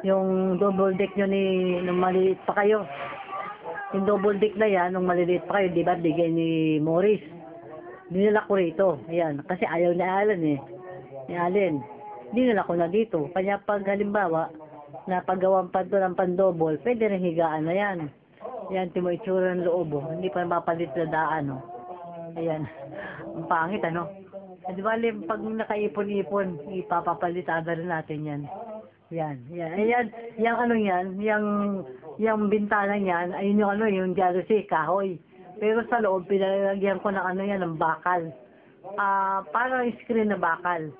Yung double deck nyo nung maliit pa kayo. Yung double deck na yan, nung maliliit pa kayo, di ba, bigay ni Morris. Dinala ko rito. Ayan, kasi ayaw ni Alan eh. Ni Allen. Dinala ko na dito. Kanya pag halimbawa, na paggawan pa doon ng pandobol, pwede rin higaan na yan. Yan, timo itsura ng loob, oh. Hindi pa mapalit na daan, oh. Ayan. Ang pangit, ano? Di ba, pag nakaipon-ipon, ipapapalitada rin natin yan. Yan, yan. Ayan, yung ano yan, yung bintana yan, ayun yung ano, yung jealousy, kahoy. Pero sa loob, pinalagyan ko ng ano yan, ng bakal. Parang screen na bakal.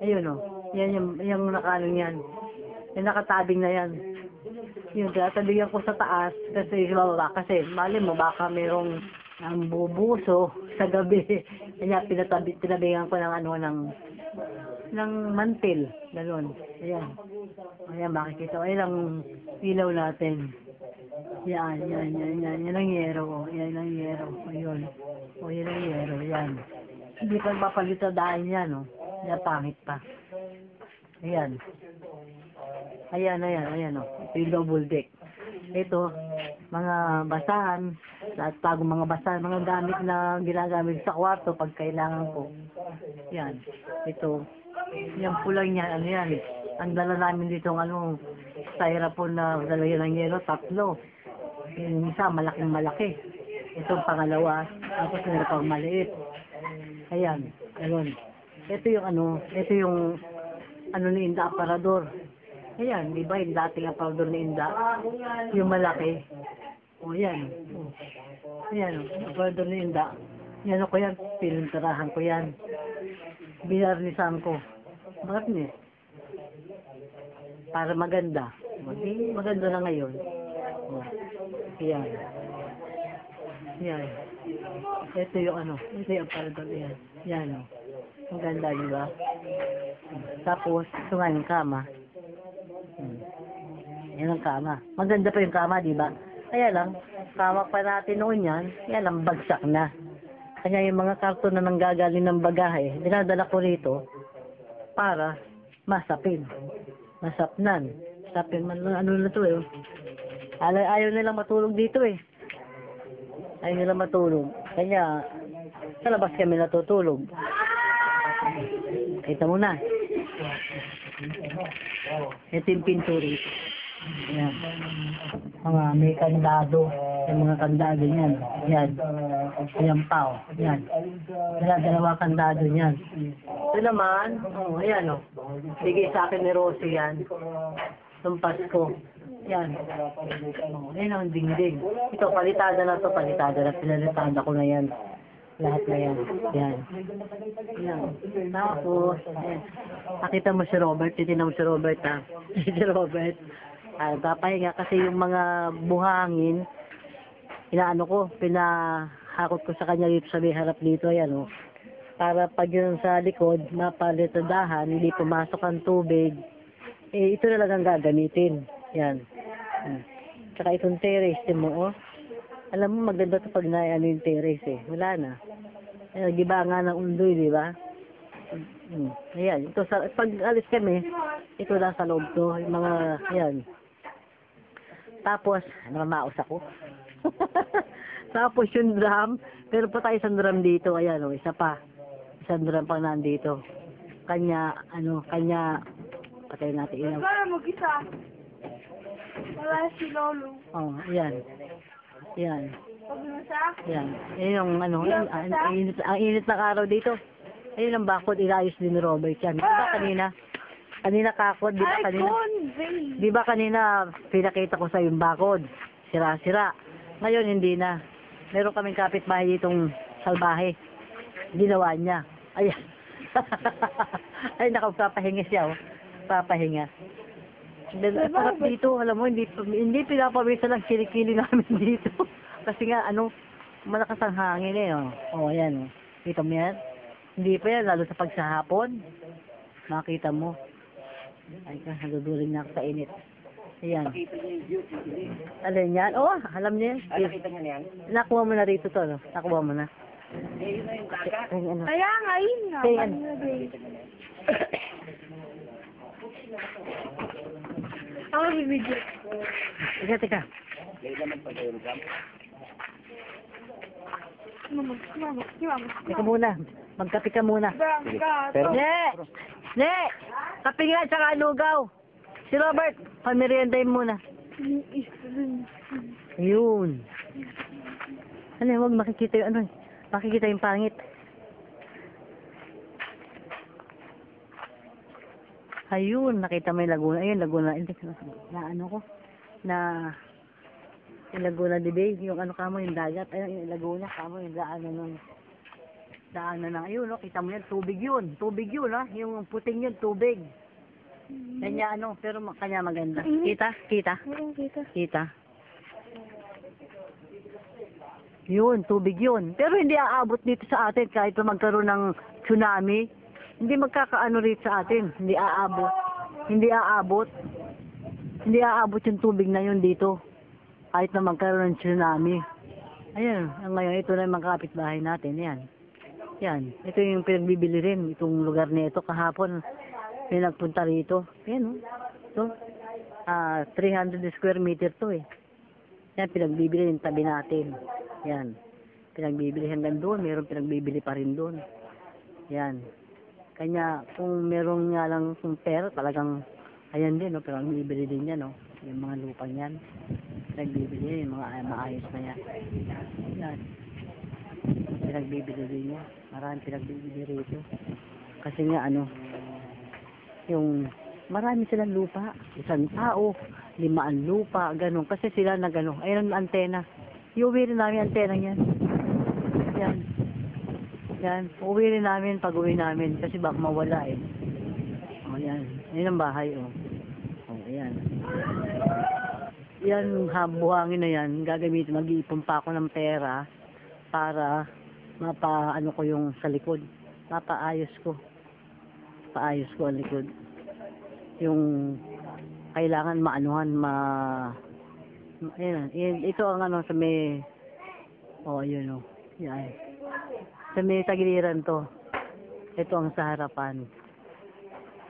Ayun, oh. Yan yung nakano yan. Yung nakatabing na yan. Yung tatabigan ko sa taas kasi bababa kasi mali mo baka merong bubuso sa gabi. Kaya tinabigan ko ng ano ng mantil. Ganun. Ayan. Ayan makikita. Ayan ang ilaw natin. Yan. Yan ang yero. Oh. Yan ang yero. Ayun. O yan ang yero. Yan. Hindi pa mapalitadaan yan. Oh. Yan pangit pa. Ayan. Ayan, oh. Ito yung double deck. Ito, mga basahan, at bagong mga basahan, mga gamit na ginagamit sa kwarto pag kailangan ko. Yan. Ito, yung pulang yan, ano yan. Ang dala namin dito, styrofoam na dalawin ng yelo, 3. Yung isa, malaking malaki. Itong pangalawa, tapos meron pang maliit. Ayan, ayun. Ito yung ni Inda aparador. Ayan, di ba yung dating aparador ni Inda? Yung malaki. O, ayan. Ayan, aparador ni Inda. Yan ako yan, pinintarahan ko yan. Binarnisan ko. Bakit niya? Para maganda. Maganda na ngayon. O, ayan. Ayan. Ito yung ito yung aparador yan. Yan, o. Maganda, di ba? Tapos, ito nga yung kama. Yan ang kama. Maganda pa yung kama, di ba? Kaya lang, kama pa natin noon yan, yan ang bagsak na. Kaya yung mga karton na nanggagaling ng bagahe, dinadala ko rito para masapin. Masapnan. Sapin man lang, ano na to eh. Ayaw nilang matulog dito eh. Ayaw nilang matulog. Kaya, sa labas kami natutulog. Kita mo na. Ito yung pinturi. Yan. Mga may kandado. Yung mga kandado niyan. Yan. Ayan pa. Yan. Dalawa kandado niyan. Ito naman. Ayan o. Bigay sa akin ni Rosie yan. Itong Pasko. Yan. Ayan ang dingding. Ito, palitada na to. Palitada na. Pinalitada ko na yan. Lahat na yan. Yan. Yan. Tapos, nakita mo si Robert. Titignan mo si Robert, ha? Si Robert. Papahinga kasi yung mga buhangin, pinahakot ko sa kanya dito sa may harap dito. Ayan, oh. Para pag yun sa likod, mapalitadahan, hindi pumasok ang tubig. Ito na lang ang gagamitin. Yan. Tsaka itong terrace, mo, oh. Alam mo, maganda ito pag yung terrace, eh. Wala na. Giba nga ng undoy, di ba? Ayan. Ito, pag alis kami, ito lang sa loob to. Yung mga, ayan. Tapos, namaos ako. Tapos yung drum, pero pa tayo isang drum dito. Ayan, oh, isa pa. Isang drum pang nandito. Kanya, patay natin ilaw. Wala mag-isa. Wala si Lolo. Oh, ayan. Ayan. Pag-nasa? Ayan. Ayan yung ang init ng araw dito. Ayun ang bakod, ilayos din ni Robert yan. Di ba kanina? Kanina kakod, di ba kanina? Di ba kanina pinakita ko sa yung bakod? Sira-sira. Ngayon hindi na. Meron kaming kapitbahay ditong salbahe. Ginawa niya. Ayan. Ay, nakapagpapahinga siya, oh. Papahinga. Then, sarap dito, alam mo, hindi pinapawisa lang kilikili namin dito. Kasi nga, Malakas ang hangin eh, oh. Oh, ayan, oh. Kita mo yan? Hindi pa yan, lalo sa pagsahapon. Makita mo. Ay ka, naduduling na ako sa init. Ayan. Alin yan? Oh, alam niya yan. Nakita niya yan? Nakuha mo na rito to, no? Nakuha mo na. Yun na yung dagat. Ay, ano? Kaya nga, yun nga. Kaya ano? Ako bibidyo. Teka. Mama. Teka muna. Magkape ka muna. Pero, Ne! Kape nga, tsaka lugaw. Si Robert, pameriendahin muna. Ayun. Ano, huwag makikita yung ano. Makikita yung pangit. Ayun, nakita mo yung Laguna. Ayun, Laguna. Hindi, na ano ko. Na, yung Laguna de Bay. Yung ano ka mo, yung dagat. Ayun, yung Laguna ka mo, yung daanan nun. Daanan na. Ayun, no, kita mo yan. Tubig yun. Tubig yun, ha. Yung puting yun, tubig. Kanya ano, pero kanya maganda. Kita? Kita. Yun, tubig yun. Pero hindi aabot dito sa atin kahit pa magkaroon ng tsunami. Hindi magkakaano rito sa atin. Hindi aabot yung tubig na yun dito. Kahit na magkaroon ng tsunami. Ayan, ngayon ito na yung mga kapitbahay natin. Yan. Ito yung pinagbibili rin. Itong lugar na ito kahapon. Pinagpunta rito. Ayan, ito. 300 square meter to eh. Yan, pinagbibili yung tabi natin. Yan. Pinagbibili hanggang doon. Meron pinagbibili pa rin doon. Yan. Kanya, kung meron nga lang kung pera, talagang, ayan din, no? Pero ang bibili din yan, no? Yung mga lupang yan. Pinagbibili, yung mga maayos na yan. Yan. Pinagbibili din yan. Maraming pinagbibili rito. Kasi nga, ano, yung, marami silang lupa. 1 tao, 5 lupa, ganun. Kasi sila na gano'n. Ayun ang antena. Iuwi rin namin antena yan. Yan. Uuwi rin namin pag uwi namin. Kasi baka mawala eh. O, yan. Yan ang bahay, o. O, yan. Yan, buhangin na yan. Gagamitin, mag-iipon pa ako ng pera para mapaano ko yung sa likod. Mapaayos ko. Paayos ko ang likod. Yung kailangan maanuhan, ayan, ito ang ano sa may, ayun o, yan. Sa may tagiliran to. Ito ang sa harapan.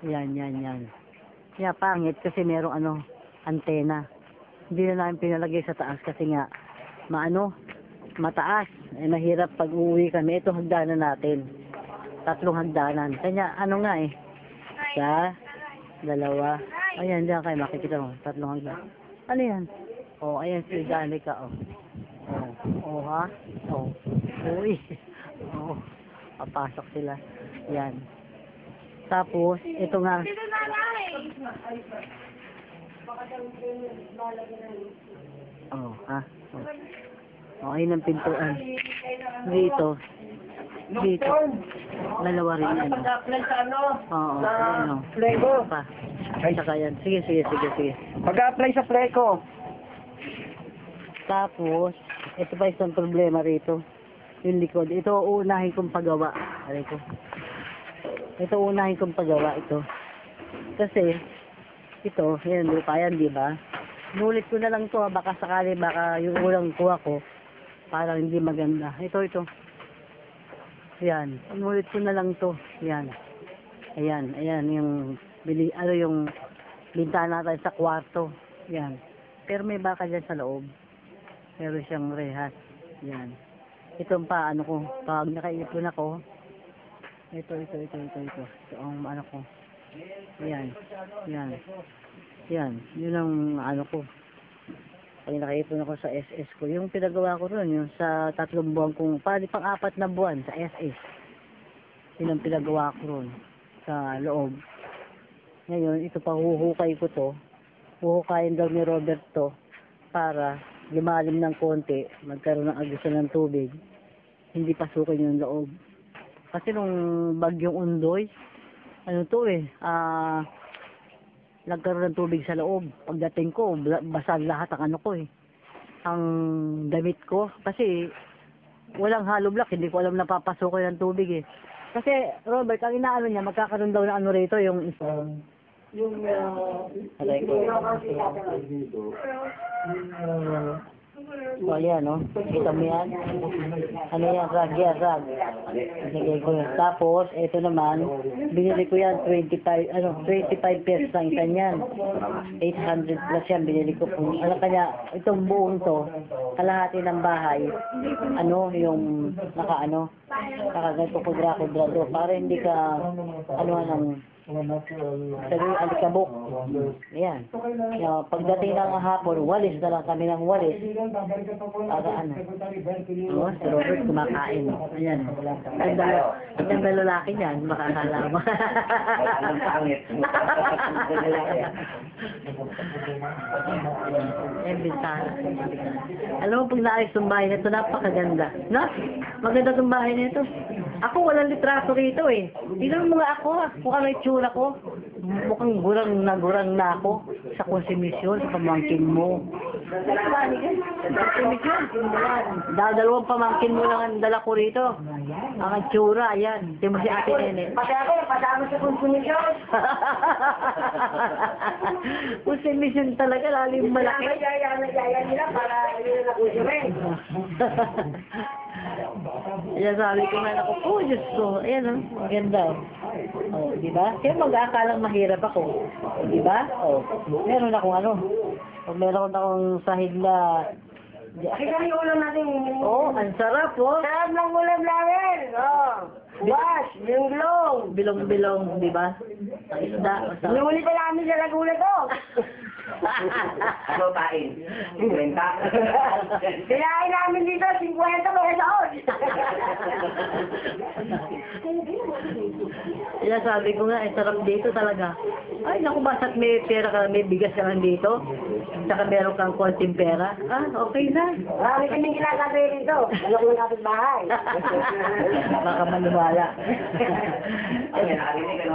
Yan. Kaya pangit kasi merong ano, antena. Hindi na namin pinalagay sa taas kasi nga, mataas. Mahirap pag uuwi kami. Ito hagdanan natin. 3 hagdanan. Kanya, ano nga eh. 1, 2. Ayan, diyan kayo makikita mo. 3 hagdanan. Ano yan? Ayan si Danica, ha? Uy. Papasok sila. Yan. Tapos, ito nga. Ha? Ayun ang pintuan. Dito. Dalawa rin yan. Pag-apply sa ano? Ano. Pleco. Pa. Saka yan. Sige. Pag-apply sa Pleco. Tapos, ito pa isang problema rito. Yung likod. Ito unahin kong pagawa. Ito unahin kong pagawa ito. Kasi, ito, yan, lupa yan, di ba? Nulit ko na lang to, baka sakali, baka yung ulang kuha ko, parang hindi maganda. Ito. Yan, nulit ko na lang to. Yan. Ayan, yung, yung bintana natin sa kwarto. Yan. Pero may baka dyan sa loob. Pero siyang rehas. Yan. Itong pa, ko, pag nakaipon ako, ito. Ito ang ano ko. Yan. Yun ang ko. Pag nakaipon ako sa SS ko, yung pinagawa ko ron, yung sa 3 buwan kong, pang-4 na buwan sa SS. Yun ang pinagawa ko ron sa loob. Ngayon, ito pa huhukay ko to. Huhukayin daw ni Robert to para lumalim ng konti, magkaroon ng agusan ng tubig, hindi pasukin yung loob. Kasi nung bagyong Undoy, nagkaroon ng tubig sa loob. Pagdating ko, basag lahat ang ang damit ko. Kasi walang hollow block, hindi ko alam na papasukin ng tubig eh. Kasi, Robert, ang inaano niya, magkakaroon daw ng ano rito, yung... Aray ko. So, ayan, no? Kita mo yan? Ano yan? Rag yan, rag. Nagay ko yun. Tapos, ito naman, binili ko yan, 25 pesos ang isa niyan. 800 plus yan, binili ko po. Alam kanya, itong buong to, kalahati ng bahay, ano, yung, nakaganto kudra-kudra do, para hindi ka, sabi alikabok. Ayan. Pagdating ng hapon, walis na lang kami ng walis. Para ano. Oh, si Robert kumakain. Ayan. Ang ganda lalaki niyan, makakala mo. Ayan, bintana. Alam mo, pag naayos yung bahay nito, napakaganda. No? Maganda yung bahay nito. Ako, walang litraso rito eh. Tignan mo mga ako, kung ano yung tsura ko. Mukhang gurang na ako sa konsumisyon, sa pamangkin mo. Konsumisyon. Dalawang pamangkin mo lang ang dala ko rito. Ang tsura, ayan. Di mo si Ate Nene. Pati ako, pasama sa konsumisyon. Konsumisyon talaga, lalim malaki. Nagaya nila para hindi na konsumin. Ayan, sabi ko nga, ako, oh, Diyos ko. Ayan, oh, ang ganda. Oh, di ba? Kaya mag-aakalang mahirap ako. Di ba? Oh, meron akong ano. Meron akong sahig na... Kaya yung ulam natin. Oh, ang sarap, oh. Sarap ng ulam namin. Oh. Wash, bilong-bilong. Bilong-bilong, di ba? Ang isda. Nuli pa namin sa Laguna to. Ano kain? Kwenta? Kinain namin dito, 50 pesos. Kaya sabi ko nga, sarap dito talaga. Ay, naku, basta't may pera ka, may bigas ka lang dito. Saka meron kang konting pera. Ah, okay na. Marami kaming kinakabe dito. Ano ko ng bahay. Baka maniwala. Ay, nakarinig ano?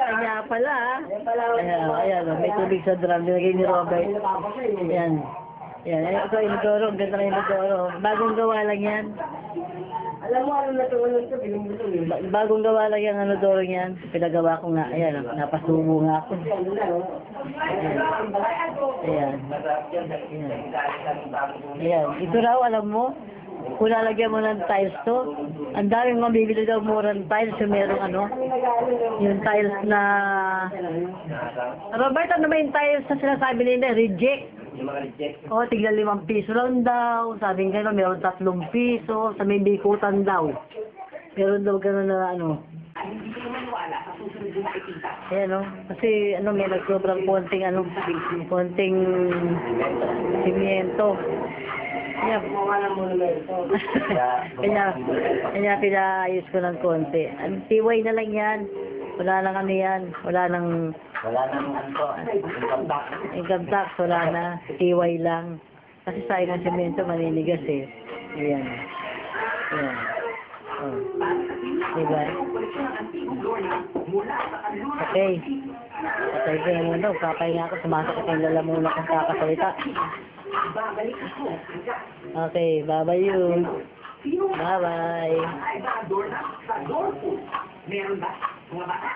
Kanya pala. Ayan, may tubig sa drum. Nilagay ni Robert. Ayan. Ayan, ito inodoro. Ang ganda ng inodoro. Bagong gawa lang yan. Alam mo, ano natulog ito, bilong-bilong. Bagong gawa lang yung inodoro yan. Pinagawa ko nga. Ayan, napasubo nga ako. Ayan. Ayan. Ito raw, alam mo, kung lalagyan mo ng tiles to, ang daming mabibili daw murang tiles yung merong ano, yung tiles na... Robert, ano ba yung tiles na sinasabi nila? Reject. Yung mga reject. Oo, tignan 5 piso lang daw. Sabi nga gano'n, meron 3 piso. Sa may bikutan daw. Meron daw gano'n na ano. Ayan o. Kasi ano, may nagsobrang konting ano, konting simiento. Kaya ayos ko ng konti. Ang tiway na lang yan. Wala nang ano yan. Wala nang income tax. Wala na. Tiway lang. Kasi sayang ng semento maninigas eh. Ayan. Ayan. Oh. Diba? Okay. Patay ko na muna. Kapahinga ako. Sumasok ko yung lalamunan kung kakasalita. Okay, bye-bye you. Bye-bye. Meron ba? Mga bata?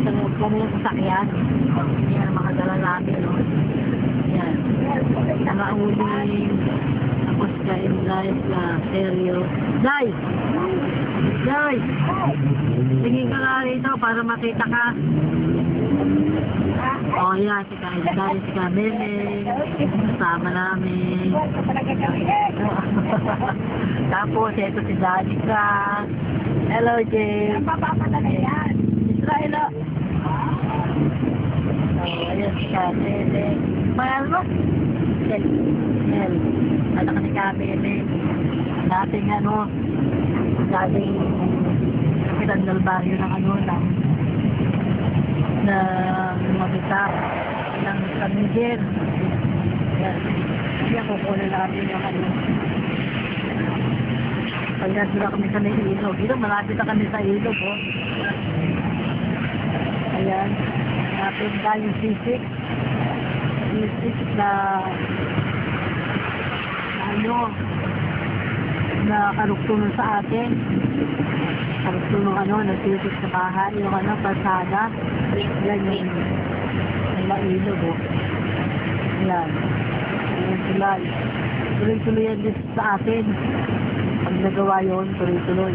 Sunod kami ng sasakyan. Yan ang makadala namin, no? Yan. Mga uling. Tapos kain guys na seryo. Day! Day! Tingin ka nga rito para makita ka. Oh, yan. Si Kain Day, si Kameme. Kasama namin. Tapos, ito si Danica. Hello, James. Papapatala yan. Israel, oh. Ayan si Kameme. Mahal mo? Yan. Anak ni Kameme. Dating ano, dating kapitan del barrio ng ano, ng mabita ng San Miguel. Yan. Kaya kukunin natin yung ano. Kaya sila kami sa may ilog. Ilog, malapit na kami sa ilog, oh. Ayan. Malapit na yung C6. C6 na ano, na karugtunong sa atin. Karugtunong ano, nagsisit sa bahay, yung ano, pasada. Ayan yung ilog, oh. Ayan. Ayan sila. Tuloy-tuloy yan din sa atin. Pag nagawa yun, tuloy-tuloy.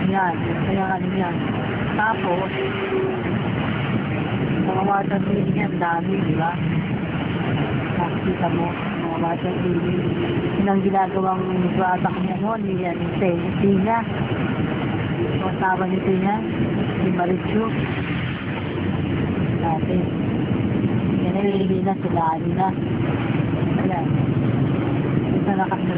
Yan. Kaya ano yan. Tapos, mga water building yan, dami, di ba? Nakikita mo, mga water building. Yun ang ginagawang product niya noon, yan, yung Tina. Yung asawa ni Tina, si Marichu. Dati. Yan ay hindi na sila, ano na. Ayan. Ito na kami.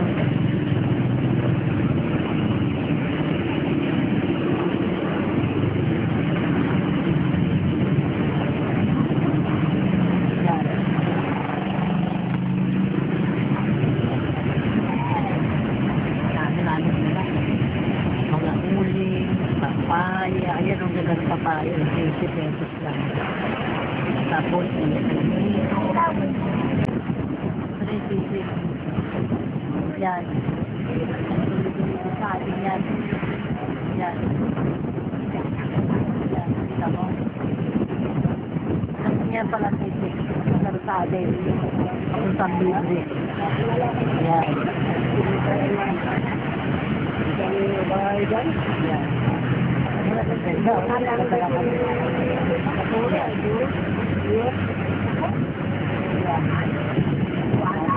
Papaya, ayan ang ganda ng papaya, 20 pesos lang. Tapos, yan. Sa atin yan. Yan. Yan. Kita mo. Yan pala titik. Pero sa atin. Papuntang libre. Yan. Yan.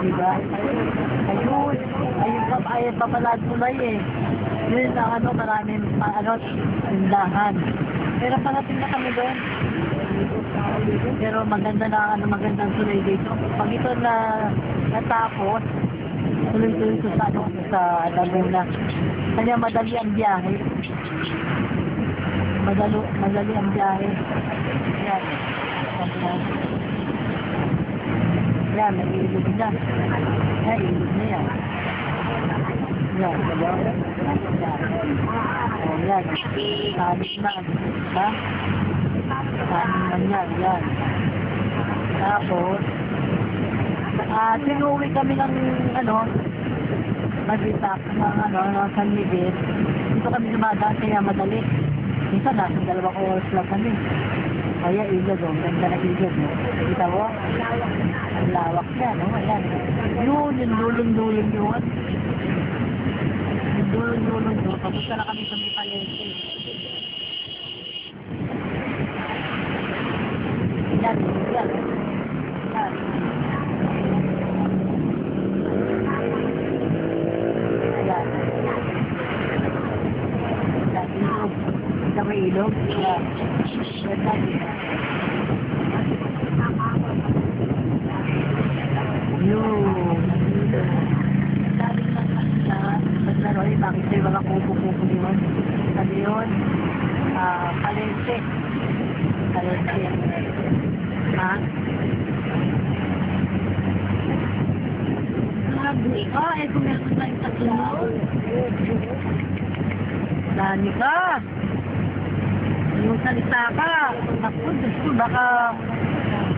Diba? Ayun pa pala tulay eh. Yun ang ano, maraming ano, tindahan. Pero parating na kami doon. Pero maganda na, ano, magandang tulay dito. Pag ito na natapos, tuloy-tuloy ito sa, ano, sa Laguna. Kanya madali ang biyahe. Madali ang biyahe. Yan. Yan, nag-iilog na. Yan, ilog na yan. Yan, yan. O, yan. Sanis na. Ha? Sanis na yan, yan. Tapos, sinuwi kami ng, ano, mag-itak ng, ano, San Miguel. Dito kami dumadaan, kaya madali. Minsan, nasa 2 oras lang kami. Kaya ilog, oh. Ganda na ilog, no? Kita mo? Ang lawak niya, no? Ayan. Yun, yung dulong-dulong yun. Yung dulong-dulong yun. Papunta na kami sa may palengke. Yan, yan. Yan. Ayan. Yan, ilog. Sa may ilog. Yan. Bakit sa'yo mga kupo-kupo yun? Sabi yun, palengke. Palengke. Ha? Kung meron tayong tatlo. Dani ka. Yung salita ka. Naku, gusto baka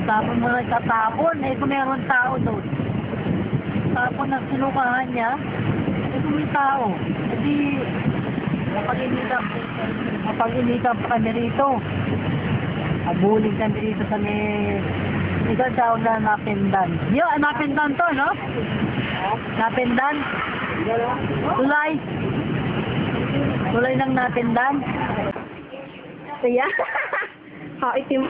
tapon mo lang tatapon. Kung meron tao doon. Tapon ang sinukahan niya. Kung may tao, hindi mapag-initan pa kami rito. Abuling kami rito sa may ikaw daw na Napindan. Yun, Napindan to, no? Napindan? Tulay? Tulay ng Napindan? Kaya, itim,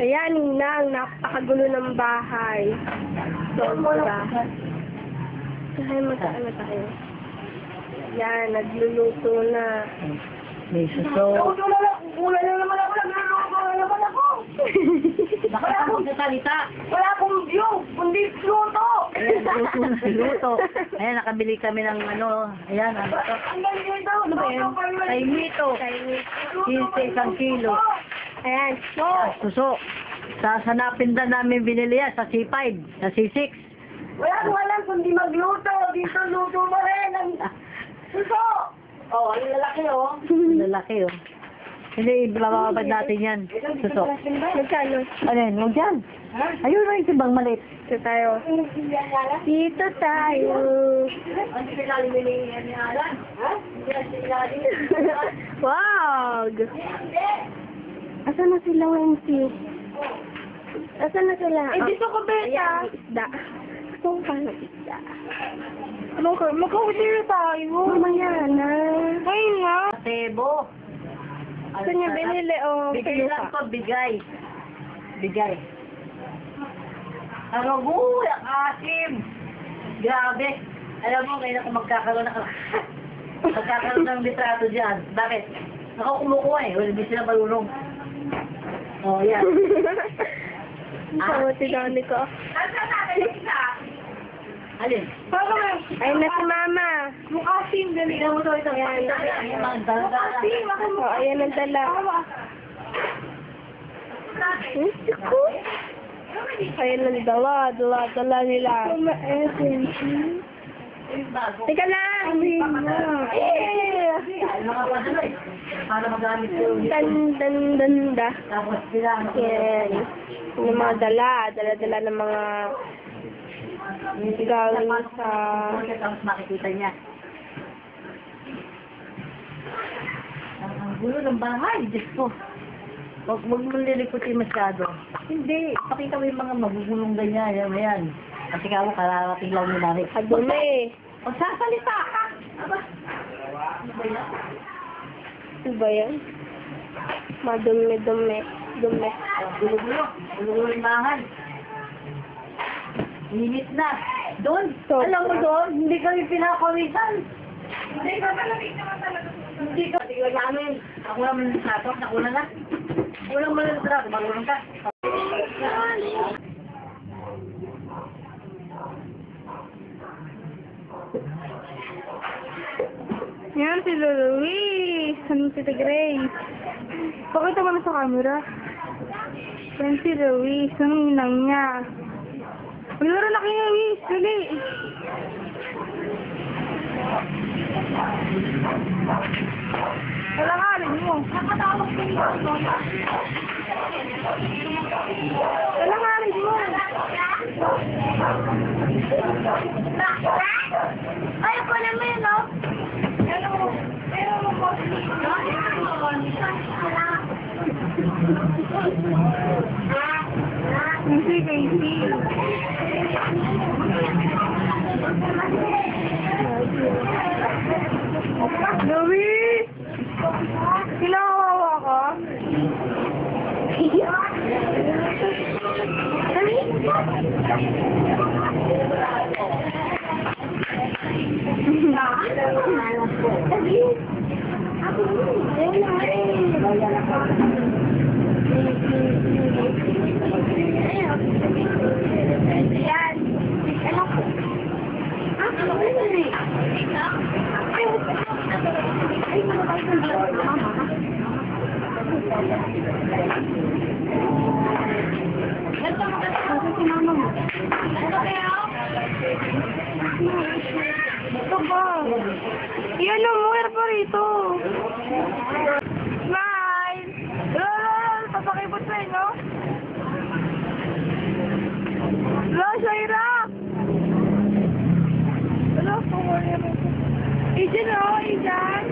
kaya ninang, napakagulo ng bahay. Sobra. Kaya magkano tayo? Yan, nagluluto na. May suso. Wala na naman ako, nagluluto na naman ako. Wala akong sasalita. Wala akong view, kundi luto. Luto. Ayan, nakabili kami ng ano. Ayan, ano to? Ang galing daw. Ano ba yan? Kainito. 15 kilo. Ayan, Suso. Sa Napindan namin binili yan, sa C5, sa C6. Wala akong alam kundi magluto. Dito luto mo rin. Ang suso. Oh, ang lalaki oh. Lalaki, oh. Hindi, bababad natin yan. Suso. Magkano? Ano yun? Huwag dyan. Ayun, no, yung timbang maliit. Dito tayo. Dito tayo. Ang sinalim ni Alan. Ha? Hindi ang sinalim. Wag! Asan na sila, Wensi? Asan na sila? Eh, dito ko beta. Isda. Gusto ko pa ng isda. Magkakutiro tayo. Mamaya na. Ngayon nga. Tebo. Gusto niya binili o Bigay lang kinuha? to, bigay. Bigay. Ano mo, asim. Grabe. Alam mo, ngayon ako magkakaroon ng litrato dyan. Bakit? Ako kumukuha eh. Wala, hindi sila marunong. Oh, yan. Ang tinani ko. Alin? Ay, na si Mama. Mukha sim. Ganyan mo to ito. Ayan. Sim. O, ayan ang dala. Ko. Ayan ang dala. Dala nila. Teka lang. Mga padalo eh. Para magamit ko. Danda. Tapos sila. Yan. Yung mga dala. Dala-dala ng mga galing sa... Tapos makikita niya. Ang gulo ng bahay. Diyos ko. Huwag mong lilikutin masyado. Hindi. Pakita mo yung mga magugulong ganyan. Ayan. Kasi ako kararating lang yung namin. Kadumi. O sasalita ka. Aba. Ano ba yan? Madumi-dumi. Dumi. Gulo-gulo. Gulo-gulo yung bahay. Init na. Doon. So, Alam mo doon, hindi kami pinakawisan. Hindi ka malamig naman talaga. Hindi ka. Tingnan namin. Ako naman nasatok. Nakuna na. Walang malamig. Marunong ka. yan si Luis. Ano si Grace? Pakita mo na sa camera. Yan si Luis. Anong inang niya? Maglaro na kayo, Luis. Dali. Wala ka rin mo. Nakatawag ko yun. Wala ka rin mo. Ayaw ko naman yun, no? Hindi, Casey. Luis! Kinakawawa ka? Ito ba? Yan o, muwer pa rito. Smile! Lol, papakipot na no? Lol, Shaira! Lol, pumuli naman ito. Ijan o, Ijan!